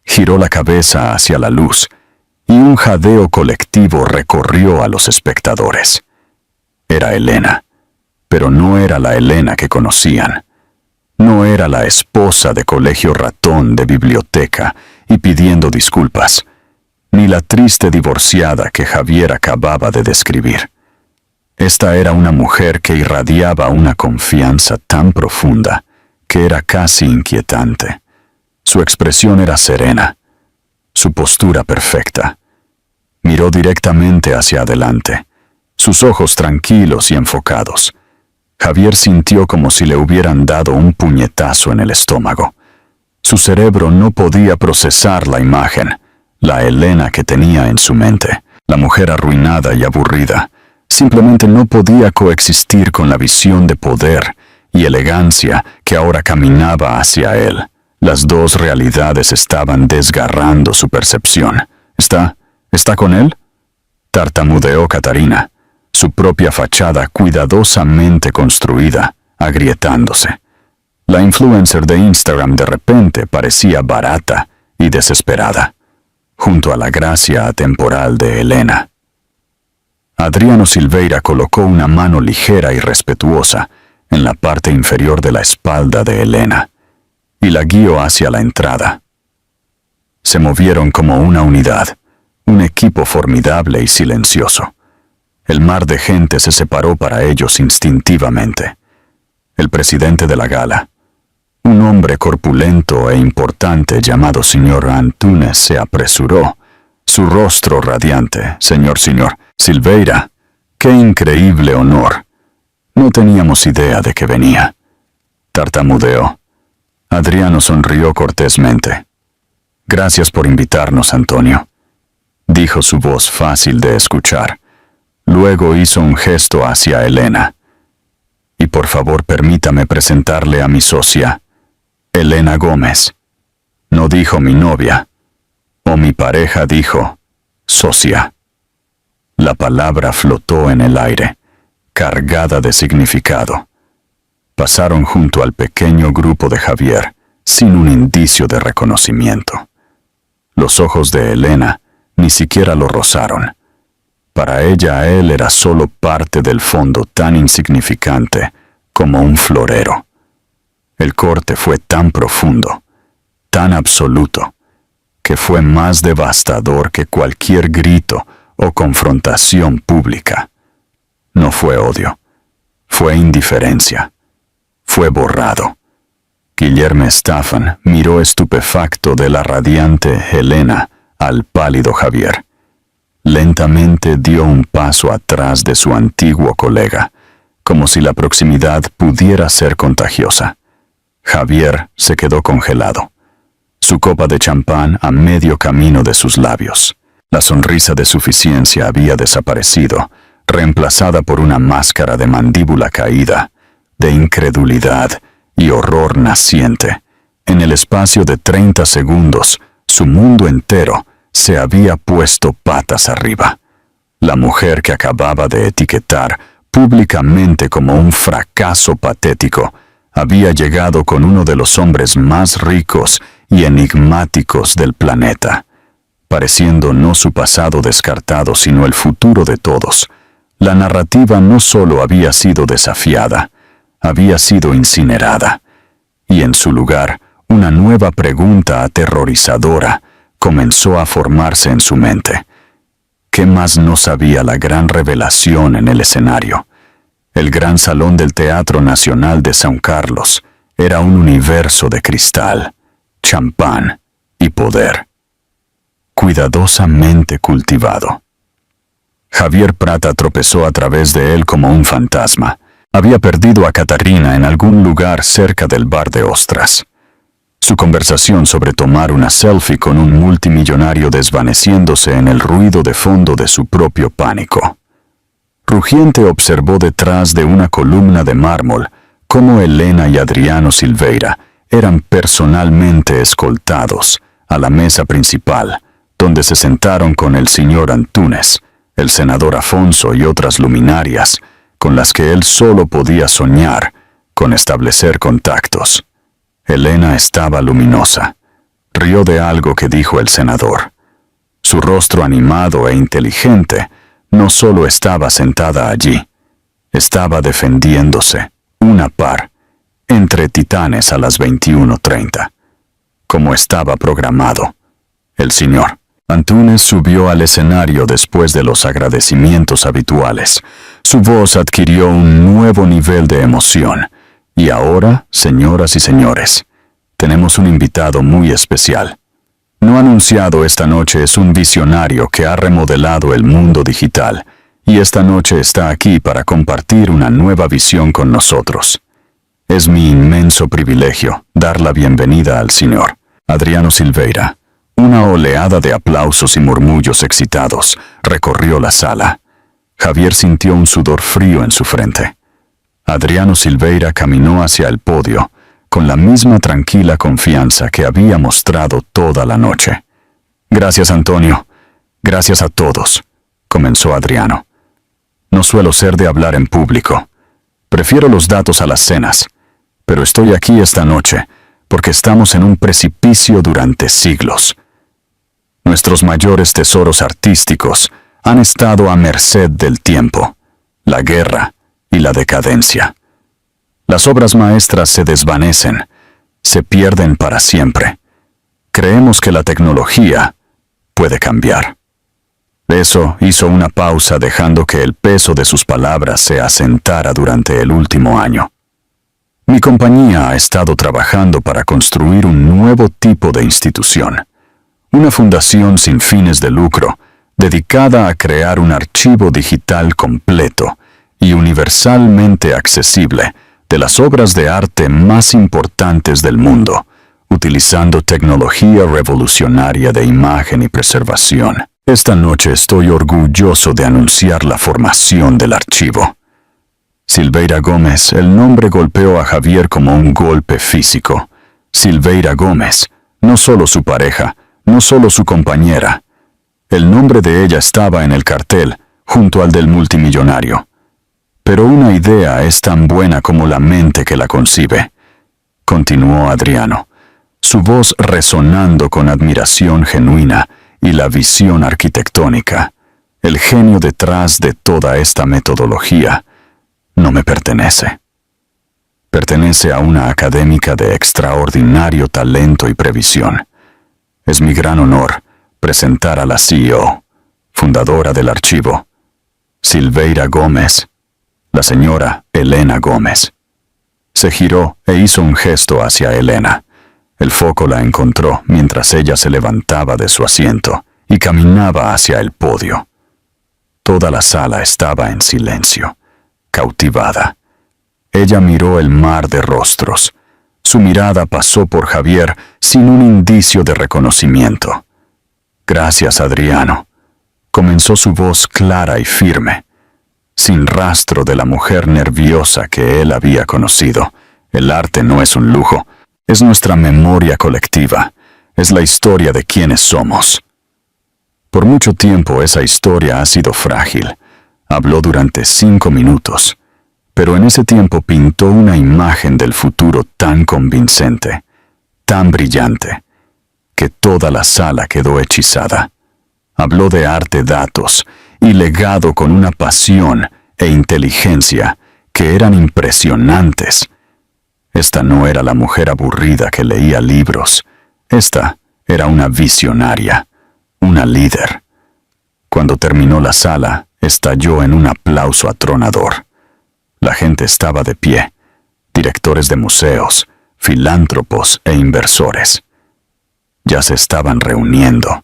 Giró la cabeza hacia la luz, y un jadeo colectivo recorrió a los espectadores. Era Elena, pero no era la Elena que conocían. No era la esposa de colegio ratón de biblioteca y pidiendo disculpas, ni la triste divorciada que Javier acababa de describir. Esta era una mujer que irradiaba una confianza tan profunda que era casi inquietante. Su expresión era serena, su postura perfecta. Miró directamente hacia adelante, sus ojos tranquilos y enfocados. Javier sintió como si le hubieran dado un puñetazo en el estómago. Su cerebro no podía procesar la imagen, la Elena que tenía en su mente, la mujer arruinada y aburrida. Simplemente no podía coexistir con la visión de poder y elegancia que ahora caminaba hacia él. Las dos realidades estaban desgarrando su percepción. ¿Está con él?, tartamudeó Catarina, su propia fachada cuidadosamente construida, agrietándose. La influencer de Instagram de repente parecía barata y desesperada, junto a la gracia atemporal de Elena. Adriano Silveira colocó una mano ligera y respetuosa en la parte inferior de la espalda de Elena y la guió hacia la entrada. Se movieron como una unidad, un equipo formidable y silencioso. El mar de gente se separó para ellos instintivamente. El presidente de la gala, un hombre corpulento e importante llamado señor Antúnez, se apresuró, su rostro radiante. Señor Silveira, qué increíble honor. No teníamos idea de que venía. Tartamudeó. Adriano sonrió cortésmente. Gracias por invitarnos, Antonio, dijo su voz fácil de escuchar. Luego hizo un gesto hacia Elena. Y por favor permítame presentarle a mi socia, Elena Gómez. No dijo mi novia, o mi pareja, dijo socia. La palabra flotó en el aire, cargada de significado. Pasaron junto al pequeño grupo de Javier, sin un indicio de reconocimiento. Los ojos de Elena ni siquiera lo rozaron. Para ella él era solo parte del fondo tan insignificante como un florero. El corte fue tan profundo, tan absoluto, que fue más devastador que cualquier grito o confrontación pública. No fue odio, fue indiferencia, fue borrado. Guillermo Staffan miró estupefacto de la radiante Elena al pálido Javier. Lentamente dio un paso atrás de su antiguo colega, como si la proximidad pudiera ser contagiosa. Javier se quedó congelado, su copa de champán a medio camino de sus labios. La sonrisa de suficiencia había desaparecido, reemplazada por una máscara de mandíbula caída, de incredulidad y horror naciente. En el espacio de 30 segundos, su mundo entero se había puesto patas arriba. La mujer que acababa de etiquetar públicamente como un fracaso patético había llegado con uno de los hombres más ricos y enigmáticos del planeta, pareciendo no su pasado descartado sino el futuro de todos. La narrativa no solo había sido desafiada, había sido incinerada, y en su lugar una nueva pregunta aterrorizadora comenzó a formarse en su mente. ¿Qué más no sabía la gran revelación en el escenario? El gran salón del Teatro Nacional de San Carlos era un universo de cristal, champán y poder, cuidadosamente cultivado. Javier Prata tropezó a través de él como un fantasma. Había perdido a Catarina en algún lugar cerca del bar de ostras. Su conversación sobre tomar una selfie con un multimillonario desvaneciéndose en el ruido de fondo de su propio pánico. Rugiente observó detrás de una columna de mármol cómo Elena y Adriano Silveira eran personalmente escoltados a la mesa principal, donde se sentaron con el señor Antúnez, el senador Afonso y otras luminarias, con las que él solo podía soñar con establecer contactos. Elena estaba luminosa. Rió de algo que dijo el senador. Su rostro animado e inteligente no solo estaba sentada allí, estaba defendiéndose, una par, entre titanes a las 21:30, como estaba programado. El señor Antúnez subió al escenario después de los agradecimientos habituales. Su voz adquirió un nuevo nivel de emoción. Y ahora, señoras y señores, tenemos un invitado muy especial. No anunciado esta noche es un visionario que ha remodelado el mundo digital y esta noche está aquí para compartir una nueva visión con nosotros. Es mi inmenso privilegio dar la bienvenida al señor Adriano Silveira. Una oleada de aplausos y murmullos excitados recorrió la sala. Javier sintió un sudor frío en su frente. Adriano Silveira caminó hacia el podio con la misma tranquila confianza que había mostrado toda la noche. «Gracias, Antonio. Gracias a todos», comenzó Adriano. «No suelo ser de hablar en público. Prefiero los datos a las cenas, pero estoy aquí esta noche porque estamos en un precipicio durante siglos. Nuestros mayores tesoros artísticos han estado a merced del tiempo, la guerra y la decadencia. Las obras maestras se desvanecen, se pierden para siempre. Creemos que la tecnología puede cambiar». Eso hizo una pausa dejando que el peso de sus palabras se asentara durante el último año. «Mi compañía ha estado trabajando para construir un nuevo tipo de institución, una fundación sin fines de lucro, dedicada a crear un archivo digital completo y universalmente accesible de las obras de arte más importantes del mundo, utilizando tecnología revolucionaria de imagen y preservación. Esta noche estoy orgulloso de anunciar la formación del archivo». Silveira Gómez, el nombre golpeó a Javier como un golpe físico. Silveira Gómez, no solo su pareja, no solo su compañera. El nombre de ella estaba en el cartel, junto al del multimillonario. Pero una idea es tan buena como la mente que la concibe, continuó Adriano, su voz resonando con admiración genuina y la visión arquitectónica. El genio detrás de toda esta metodología no me pertenece. Pertenece a una académica de extraordinario talento y previsión. Es mi gran honor presentar a la CEO, fundadora del archivo, Silveira Gómez, la señora Elena Gómez. Se giró e hizo un gesto hacia Elena. El foco la encontró mientras ella se levantaba de su asiento y caminaba hacia el podio. Toda la sala estaba en silencio, cautivada. Ella miró el mar de rostros. Su mirada pasó por Javier sin un indicio de reconocimiento. «Gracias, Adriano», comenzó su voz clara y firme, sin rastro de la mujer nerviosa que él había conocido. «El arte no es un lujo, es nuestra memoria colectiva, es la historia de quienes somos». Por mucho tiempo esa historia ha sido frágil. Habló durante 5 minutos, pero en ese tiempo pintó una imagen del futuro tan convincente, tan brillante, que toda la sala quedó hechizada. Habló de arte, datos y legado con una pasión e inteligencia que eran impresionantes. Esta no era la mujer aburrida que leía libros. Esta era una visionaria, una líder. Cuando terminó la sala, estalló en un aplauso atronador. La gente estaba de pie, directores de museos, filántropos e inversores. Ya se estaban reuniendo.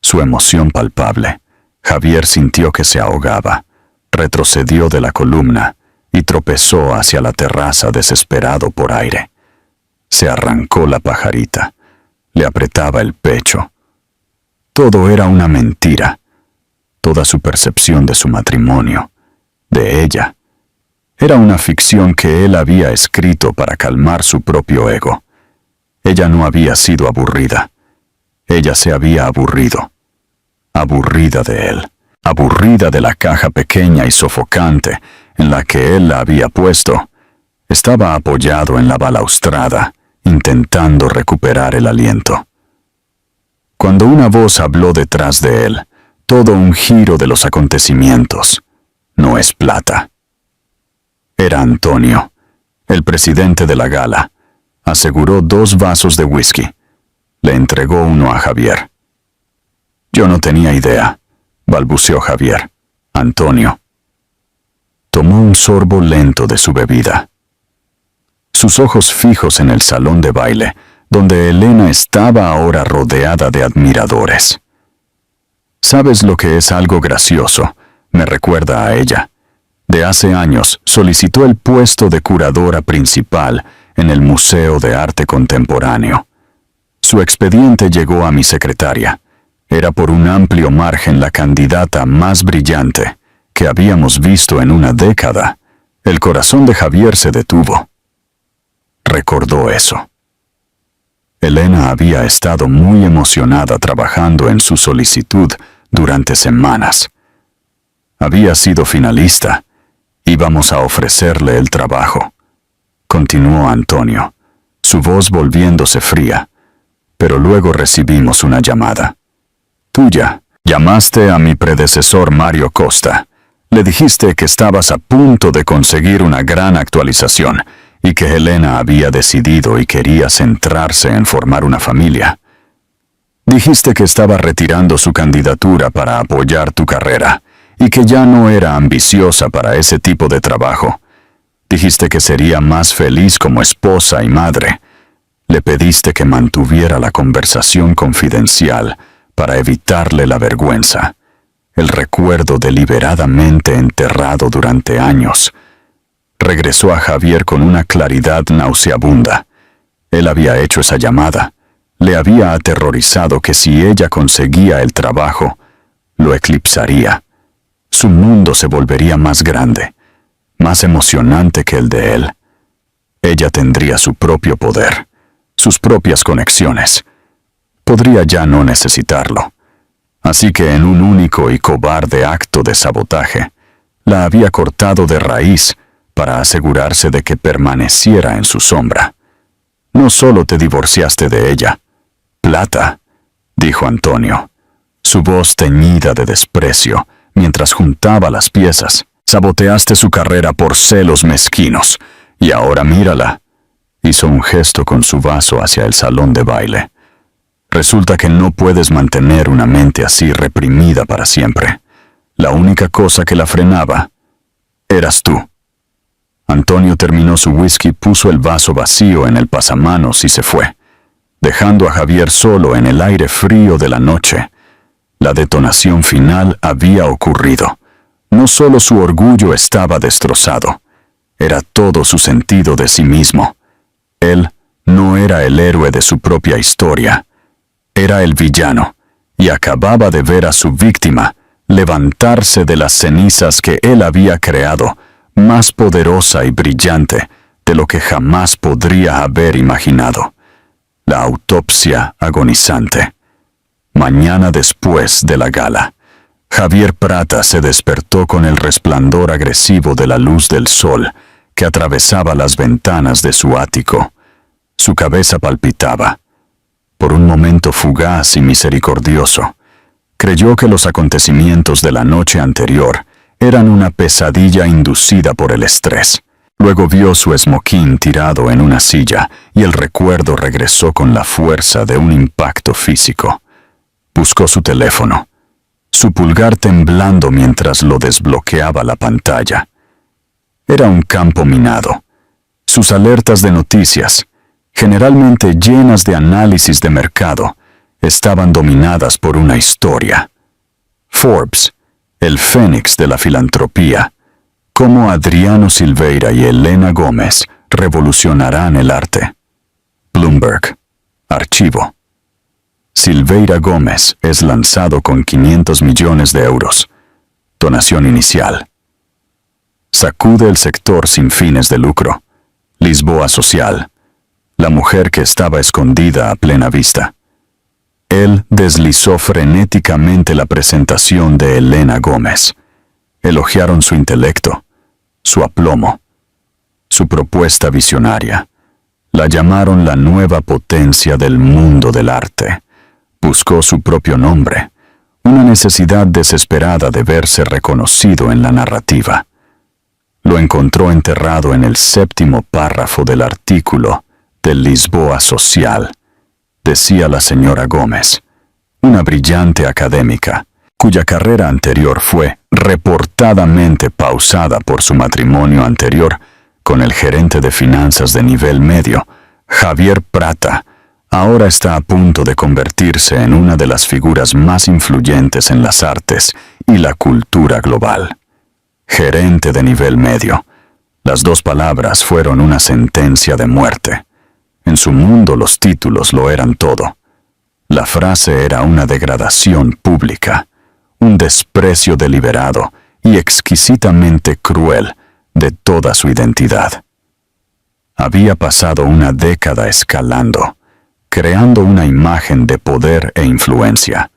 Su emoción palpable, Javier sintió que se ahogaba, retrocedió de la columna y tropezó hacia la terraza desesperado por aire. Se arrancó la pajarita, le apretaba el pecho. Todo era una mentira. Toda su percepción de su matrimonio, de ella, era una ficción que él había escrito para calmar su propio ego. Ella no había sido aburrida. Ella se había aburrido. Aburrida de él. Aburrida de la caja pequeña y sofocante en la que él la había puesto. Estaba apoyado en la balaustrada, intentando recuperar el aliento. Cuando una voz habló detrás de él, todo un giro de los acontecimientos. No es plata. Era Antonio, el presidente de la gala. Aseguró 2 vasos de whisky. Le entregó uno a Javier. «Yo no tenía idea», balbuceó Javier. «Antonio». Tomó un sorbo lento de su bebida. Sus ojos fijos en el salón de baile donde Elena estaba ahora rodeada de admiradores. ¿Sabes lo que es algo gracioso?, me recuerda a ella. De hace años solicitó el puesto de curadora principal en el Museo de Arte Contemporáneo. Su expediente llegó a mi secretaria. Era por un amplio margen la candidata más brillante que habíamos visto en una década. El corazón de Javier se detuvo. Recordó eso. Elena había estado muy emocionada trabajando en su solicitud durante semanas. Había sido finalista. Íbamos a ofrecerle el trabajo. Continuó Antonio, su voz volviéndose fría. Pero luego recibimos una llamada. Tuya. Llamaste a mi predecesor Mario Costa. Le dijiste que estabas a punto de conseguir una gran actualización y que Elena había decidido y quería centrarse en formar una familia. Dijiste que estaba retirando su candidatura para apoyar tu carrera y que ya no era ambiciosa para ese tipo de trabajo. Dijiste que sería más feliz como esposa y madre. Le pediste que mantuviera la conversación confidencial para evitarle la vergüenza, el recuerdo deliberadamente enterrado durante años. Regresó a Javier con una claridad nauseabunda. Él había hecho esa llamada. Le había aterrorizado que si ella conseguía el trabajo, lo eclipsaría. Su mundo se volvería más grande, más emocionante que el de él. Ella tendría su propio poder, sus propias conexiones. Podría ya no necesitarlo. Así que en un único y cobarde acto de sabotaje, la había cortado de raíz para asegurarse de que permaneciera en su sombra. No solo te divorciaste de ella. Plata, dijo Antonio, su voz teñida de desprecio mientras juntaba las piezas. Saboteaste su carrera por celos mezquinos, y ahora mírala. Hizo un gesto con su vaso hacia el salón de baile. Resulta que no puedes mantener una mente así reprimida para siempre. La única cosa que la frenaba eras tú. Antonio terminó su whisky, puso el vaso vacío en el pasamanos y se fue, dejando a Javier solo en el aire frío de la noche. La detonación final había ocurrido. No solo su orgullo estaba destrozado, era todo su sentido de sí mismo. Él no era el héroe de su propia historia, era el villano, y acababa de ver a su víctima levantarse de las cenizas que él había creado, más poderosa y brillante de lo que jamás podría haber imaginado. La autopsia agonizante. Mañana después de la gala, Javier Prata se despertó con el resplandor agresivo de la luz del sol que atravesaba las ventanas de su ático. Su cabeza palpitaba. Por un momento fugaz y misericordioso, creyó que los acontecimientos de la noche anterior eran una pesadilla inducida por el estrés. Luego vio su esmoquín tirado en una silla y el recuerdo regresó con la fuerza de un impacto físico. Buscó su teléfono, su pulgar temblando mientras lo desbloqueaba la pantalla. Era un campo minado. Sus alertas de noticias, generalmente llenas de análisis de mercado, estaban dominadas por una historia. Forbes, el fénix de la filantropía, cómo Adriano Silveira y Elena Gómez revolucionarán el arte. Bloomberg, archivo. Silveira Gómez es lanzado con 500 millones de euros. Donación inicial. Sacude el sector sin fines de lucro. Lisboa Social. La mujer que estaba escondida a plena vista. Él deslizó frenéticamente la presentación de Elena Gómez. Elogiaron su intelecto, su aplomo, su propuesta visionaria. La llamaron la nueva potencia del mundo del arte. Buscó su propio nombre, una necesidad desesperada de verse reconocido en la narrativa. Lo encontró enterrado en el 7º párrafo del artículo de Lisboa Social. Decía la señora Gómez, una brillante académica, cuya carrera anterior fue reportadamente pausada por su matrimonio anterior con el gerente de finanzas de nivel medio, Javier Prata, Ahora está a punto de convertirse en una de las figuras más influyentes en las artes y la cultura global. Gerente de nivel medio. Las dos palabras fueron una sentencia de muerte. En su mundo los títulos lo eran todo. La frase era una degradación pública, un desprecio deliberado y exquisitamente cruel de toda su identidad. Había pasado una década escalando, creando una imagen de poder e influencia,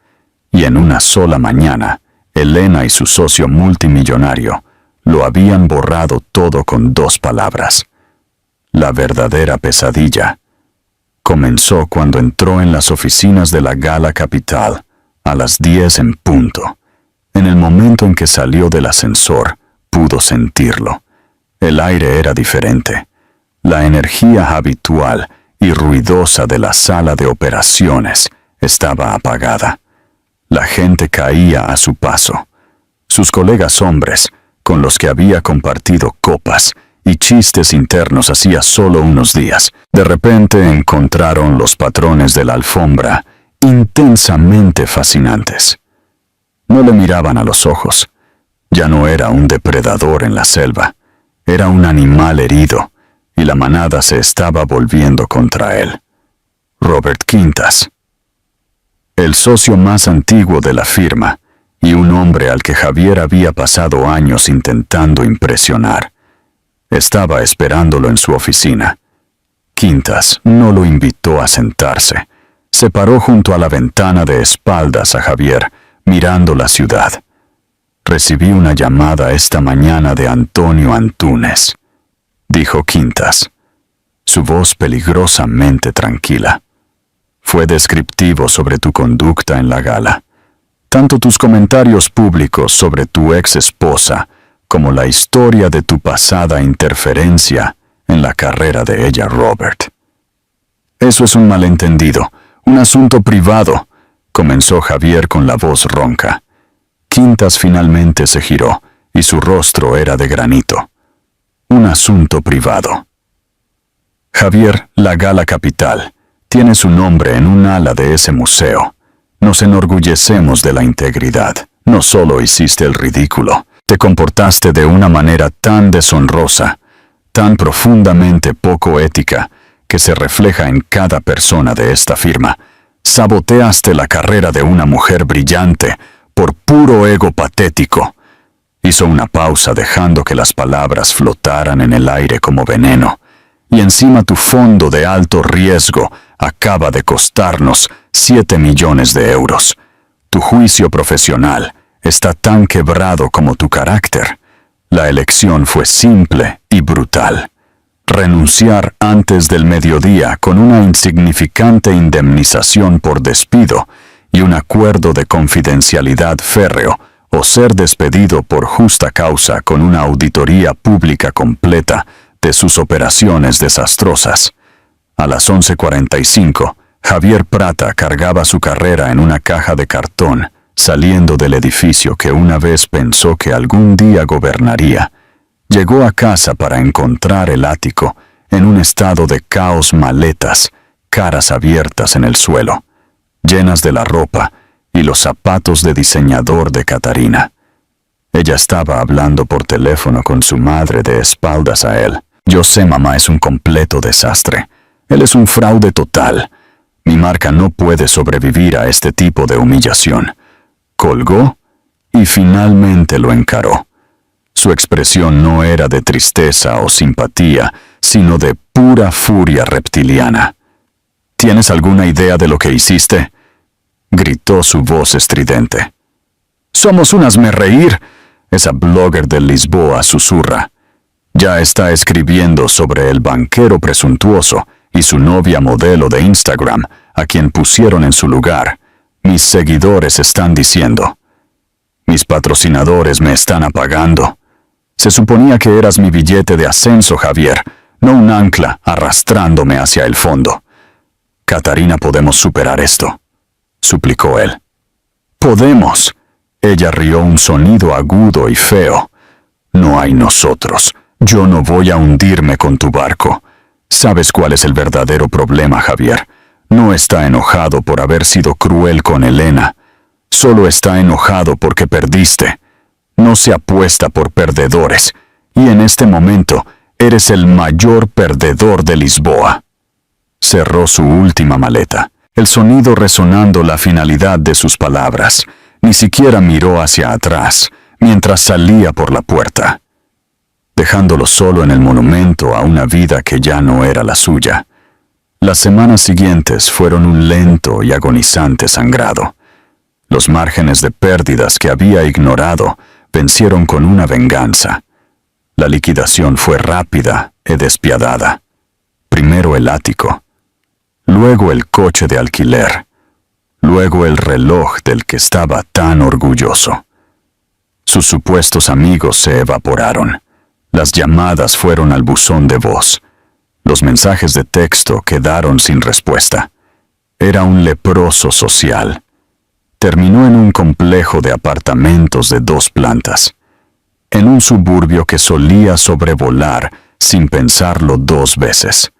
y en una sola mañana, Elena y su socio multimillonario lo habían borrado todo con dos palabras. La verdadera pesadilla comenzó cuando entró en las oficinas de la Gala Capital a las 10 en punto. En el momento en que salió del ascensor, pudo sentirlo. El aire era diferente. La energía habitual y ruidosa de la sala de operaciones estaba apagada. La gente caía a su paso. Sus colegas hombres, con los que había compartido copas y chistes internos hacía solo unos días, de repente encontraron los patrones de la alfombra intensamente fascinantes. No le miraban a los ojos. Ya no era un depredador en la selva. Era un animal herido, y la manada se estaba volviendo contra él. Robert Quintas, el socio más antiguo de la firma, y un hombre al que Javier había pasado años intentando impresionar. Estaba esperándolo en su oficina. Quintas no lo invitó a sentarse. Se paró junto a la ventana de espaldas a Javier, mirando la ciudad. Recibí una llamada esta mañana de Antonio Antúnez, dijo Quintas, su voz peligrosamente tranquila. Fue descriptivo sobre tu conducta en la gala. Tanto tus comentarios públicos sobre tu ex esposa como la historia de tu pasada interferencia en la carrera de ella, Robert. Eso es un malentendido, un asunto privado, comenzó Javier con la voz ronca. Quintas finalmente se giró y su rostro era de granito. Un asunto privado. Javier, la Gala Capital, tiene su nombre en un ala de ese museo. Nos enorgullecemos de la integridad. No solo hiciste el ridículo, te comportaste de una manera tan deshonrosa, tan profundamente poco ética, que se refleja en cada persona de esta firma. Saboteaste la carrera de una mujer brillante por puro ego patético. Hizo una pausa dejando que las palabras flotaran en el aire como veneno. Y encima tu fondo de alto riesgo acaba de costarnos 7 millones de euros. Tu juicio profesional está tan quebrado como tu carácter. La elección fue simple y brutal. Renunciar antes del mediodía con una insignificante indemnización por despido y un acuerdo de confidencialidad férreo, o ser despedido por justa causa con una auditoría pública completa de sus operaciones desastrosas. A las 11:45, Javier Prata cargaba su carrera en una caja de cartón, saliendo del edificio que una vez pensó que algún día gobernaría. Llegó a casa para encontrar el ático en un estado de caos, maletas, caras abiertas en el suelo, llenas de la ropa y los zapatos de diseñador de Catarina. Ella estaba hablando por teléfono con su madre de espaldas a él. Yo sé, mamá, es un completo desastre. Él es un fraude total. Mi marca no puede sobrevivir a este tipo de humillación. Colgó y finalmente lo encaró. Su expresión no era de tristeza o simpatía, sino de pura furia reptiliana. ¿Tienes alguna idea de lo que hiciste?, gritó su voz estridente. «Somos un hazmerreír», esa blogger de Lisboa susurra. Ya está escribiendo sobre el banquero presuntuoso y su novia modelo de Instagram, a quien pusieron en su lugar. Mis seguidores están diciendo. Mis patrocinadores me están apagando. Se suponía que eras mi billete de ascenso, Javier, no un ancla arrastrándome hacia el fondo. Catarina, podemos superar esto, suplicó él. Podemos. Ella rió un sonido agudo y feo. No hay nosotros. Yo no voy a hundirme con tu barco. ¿Sabes cuál es el verdadero problema, Javier? No está enojado por haber sido cruel con Elena. Solo está enojado porque perdiste. No se apuesta por perdedores, y en este momento eres el mayor perdedor de Lisboa. Cerró su última maleta, el sonido resonando la finalidad de sus palabras. Ni siquiera miró hacia atrás, mientras salía por la puerta, dejándolo solo en el monumento a una vida que ya no era la suya. Las semanas siguientes fueron un lento y agonizante sangrado. Los márgenes de pérdidas que había ignorado vencieron con una venganza. La liquidación fue rápida y despiadada. Primero el ático, luego el coche de alquiler, luego el reloj del que estaba tan orgulloso. Sus supuestos amigos se evaporaron. Las llamadas fueron al buzón de voz. Los mensajes de texto quedaron sin respuesta. Era un leproso social. Terminó en un complejo de apartamentos de 2 plantas, en un suburbio que solía sobrevolar sin pensarlo 2 veces.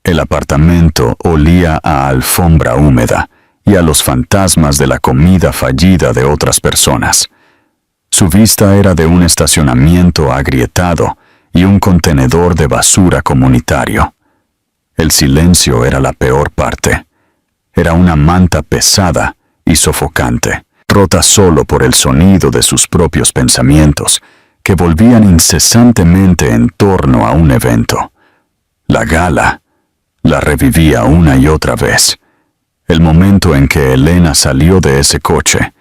El apartamento olía a alfombra húmeda y a los fantasmas de la comida fallida de otras personas. Su vista era de un estacionamiento agrietado y un contenedor de basura comunitario. El silencio era la peor parte. Era una manta pesada y sofocante, rota solo por el sonido de sus propios pensamientos, que volvían incesantemente en torno a un evento. La gala la revivía una y otra vez. El momento en que Elena salió de ese coche,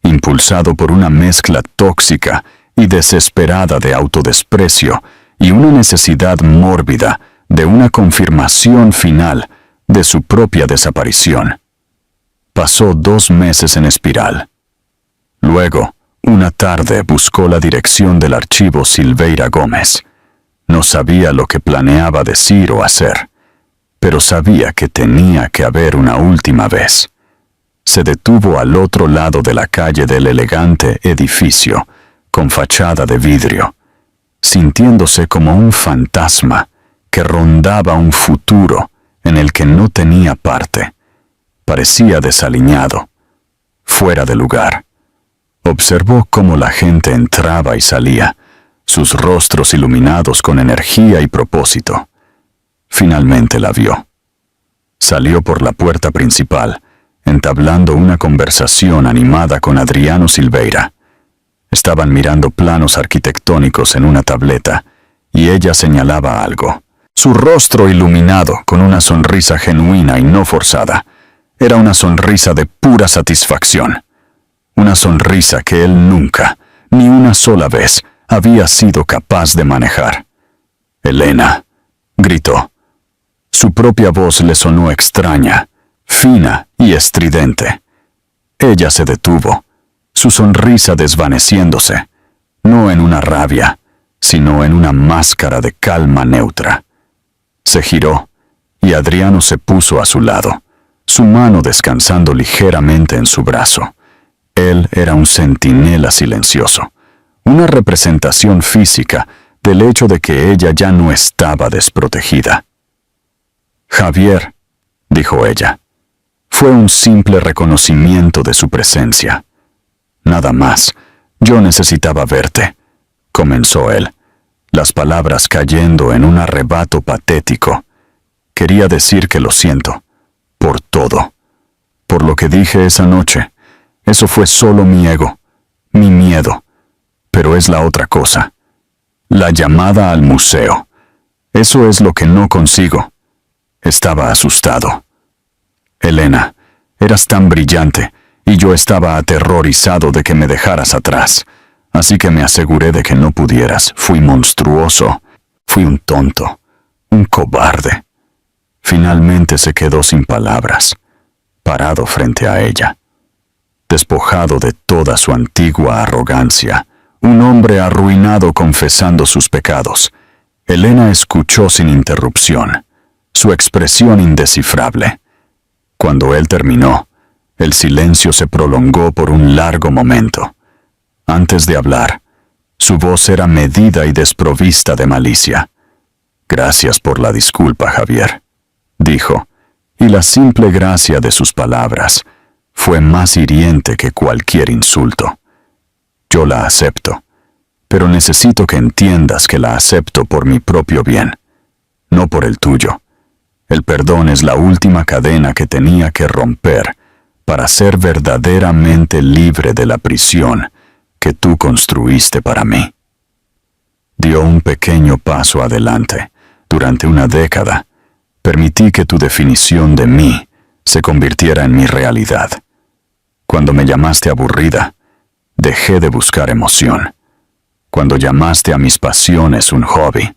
impulsado por una mezcla tóxica y desesperada de autodesprecio y una necesidad mórbida de una confirmación final de su propia desaparición. Pasó 2 meses en espiral. Luego, una tarde buscó la dirección del archivo Silveira Gómez. No sabía lo que planeaba decir o hacer, pero sabía que tenía que haber una última vez. Se detuvo al otro lado de la calle del elegante edificio, con fachada de vidrio, sintiéndose como un fantasma que rondaba un futuro en el que no tenía parte. Parecía desaliñado, fuera de lugar. Observó cómo la gente entraba y salía, sus rostros iluminados con energía y propósito. Finalmente la vio. Salió por la puerta principal, entablando una conversación animada con Adriano Silveira. Estaban mirando planos arquitectónicos en una tableta, y ella señalaba algo. Su rostro iluminado con una sonrisa genuina y no forzada. Era una sonrisa de pura satisfacción. Una sonrisa que él nunca, ni una sola vez, había sido capaz de manejar. «Elena», gritó. Su propia voz le sonó extraña, fina y estridente. Ella se detuvo, su sonrisa desvaneciéndose, no en una rabia, sino en una máscara de calma neutra. Se giró, y Adriano se puso a su lado, su mano descansando ligeramente en su brazo. Él era un centinela silencioso, una representación física del hecho de que ella ya no estaba desprotegida. «Javier», dijo ella. Fue un simple reconocimiento de su presencia. «Nada más. Yo necesitaba verte», comenzó él, las palabras cayendo en un arrebato patético. «Quería decir que lo siento. Por todo. Por lo que dije esa noche. Eso fue solo mi ego, mi miedo. Pero es la otra cosa. La llamada al museo. Eso es lo que no consigo». Estaba asustado. «Elena, eras tan brillante, y yo estaba aterrorizado de que me dejaras atrás. Así que me aseguré de que no pudieras. Fui monstruoso. Fui un tonto. Un cobarde». Finalmente se quedó sin palabras, parado frente a ella. Despojado de toda su antigua arrogancia, un hombre arruinado confesando sus pecados. Elena escuchó sin interrupción, su expresión indescifrable. Cuando él terminó, el silencio se prolongó por un largo momento. Antes de hablar, su voz era medida y desprovista de malicia. «Gracias por la disculpa, Javier», dijo, y la simple gracia de sus palabras fue más hiriente que cualquier insulto. Yo la acepto, pero necesito que entiendas que la acepto por mi propio bien, no por el tuyo. El perdón es la última cadena que tenía que romper para ser verdaderamente libre de la prisión que tú construiste para mí. Dio un pequeño paso adelante. Durante una década, permití que tu definición de mí se convirtiera en mi realidad. Cuando me llamaste aburrida, dejé de buscar emoción. Cuando llamaste a mis pasiones un hobby,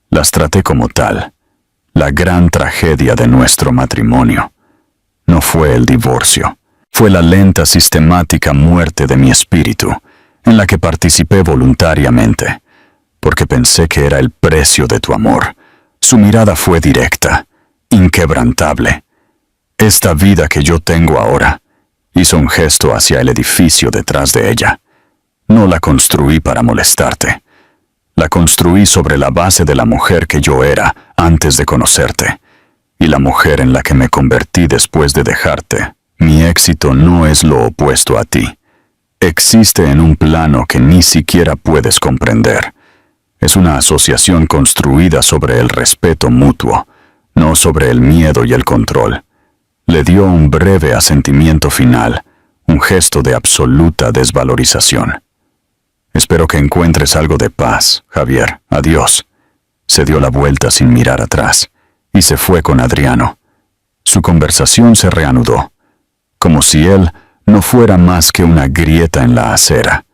las traté como tal. La gran tragedia de nuestro matrimonio no fue el divorcio, fue la lenta sistemática muerte de mi espíritu, en la que participé voluntariamente, porque pensé que era el precio de tu amor. Su mirada fue directa, inquebrantable. Esta vida que yo tengo ahora, hizo un gesto hacia el edificio detrás de ella. No la construí para molestarte. La construí sobre la base de la mujer que yo era antes de conocerte, y la mujer en la que me convertí después de dejarte. Mi éxito no es lo opuesto a ti. Existe en un plano que ni siquiera puedes comprender. Es una asociación construida sobre el respeto mutuo, no sobre el miedo y el control. Le dio un breve asentimiento final, un gesto de absoluta desvalorización. Espero que encuentres algo de paz, Javier. Adiós. Se dio la vuelta sin mirar atrás, y se fue con Adriano. Su conversación se reanudó, como si él no fuera más que una grieta en la acera,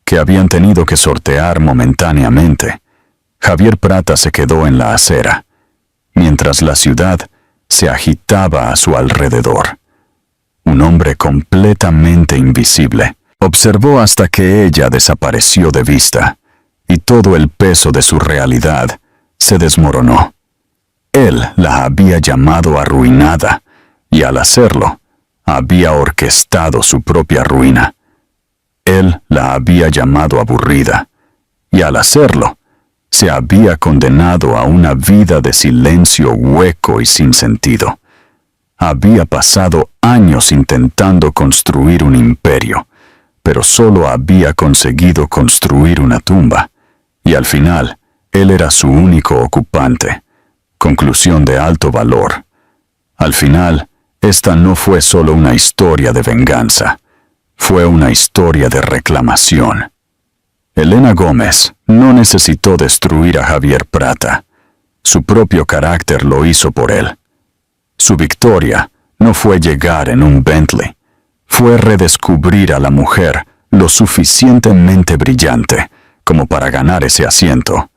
que habían tenido que sortear momentáneamente. Javier Prata se quedó en la acera, mientras la ciudad se agitaba a su alrededor. Un hombre completamente invisible observó hasta que ella desapareció de vista, y todo el peso de su realidad se desmoronó. Él la había llamado arruinada, y al hacerlo, había orquestado su propia ruina. Él la había llamado aburrida, y al hacerlo, se había condenado a una vida de silencio hueco y sin sentido. Había pasado años intentando construir un imperio, pero solo había conseguido construir una tumba, y al final, él era su único ocupante. Conclusión de alto valor. Al final, esta no fue solo una historia de venganza, fue una historia de reclamación. Elena Gómez no necesitó destruir a Javier Prata. Su propio carácter lo hizo por él. Su victoria no fue llegar en un Bentley, fue redescubrir a la mujer lo suficientemente brillante como para ganar ese asiento.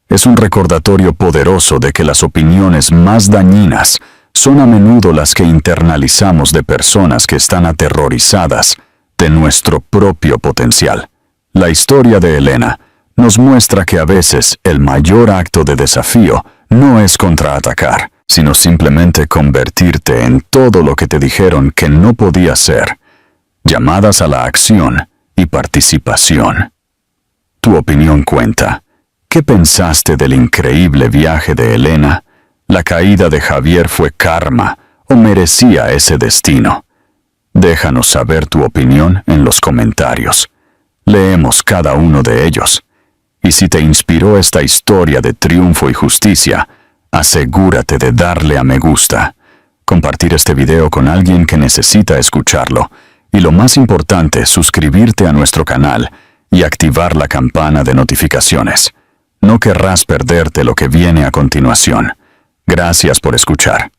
Es un recordatorio poderoso de que las opiniones más dañinas son a menudo las que internalizamos de personas que están aterrorizadas de nuestro propio potencial. La historia de Elena nos muestra que a veces el mayor acto de desafío no es contraatacar, sino simplemente convertirte en todo lo que te dijeron que no podías ser. Llamadas a la acción y participación. Tu opinión cuenta. ¿Qué pensaste del increíble viaje de Elena? ¿La caída de Javier fue karma o merecía ese destino? Déjanos saber tu opinión en los comentarios. Leemos cada uno de ellos. Y si te inspiró esta historia de triunfo y justicia, asegúrate de darle a me gusta, compartir este video con alguien que necesita escucharlo, y lo más importante, suscribirte a nuestro canal y activar la campana de notificaciones. No querrás perderte lo que viene a continuación. Gracias por escuchar.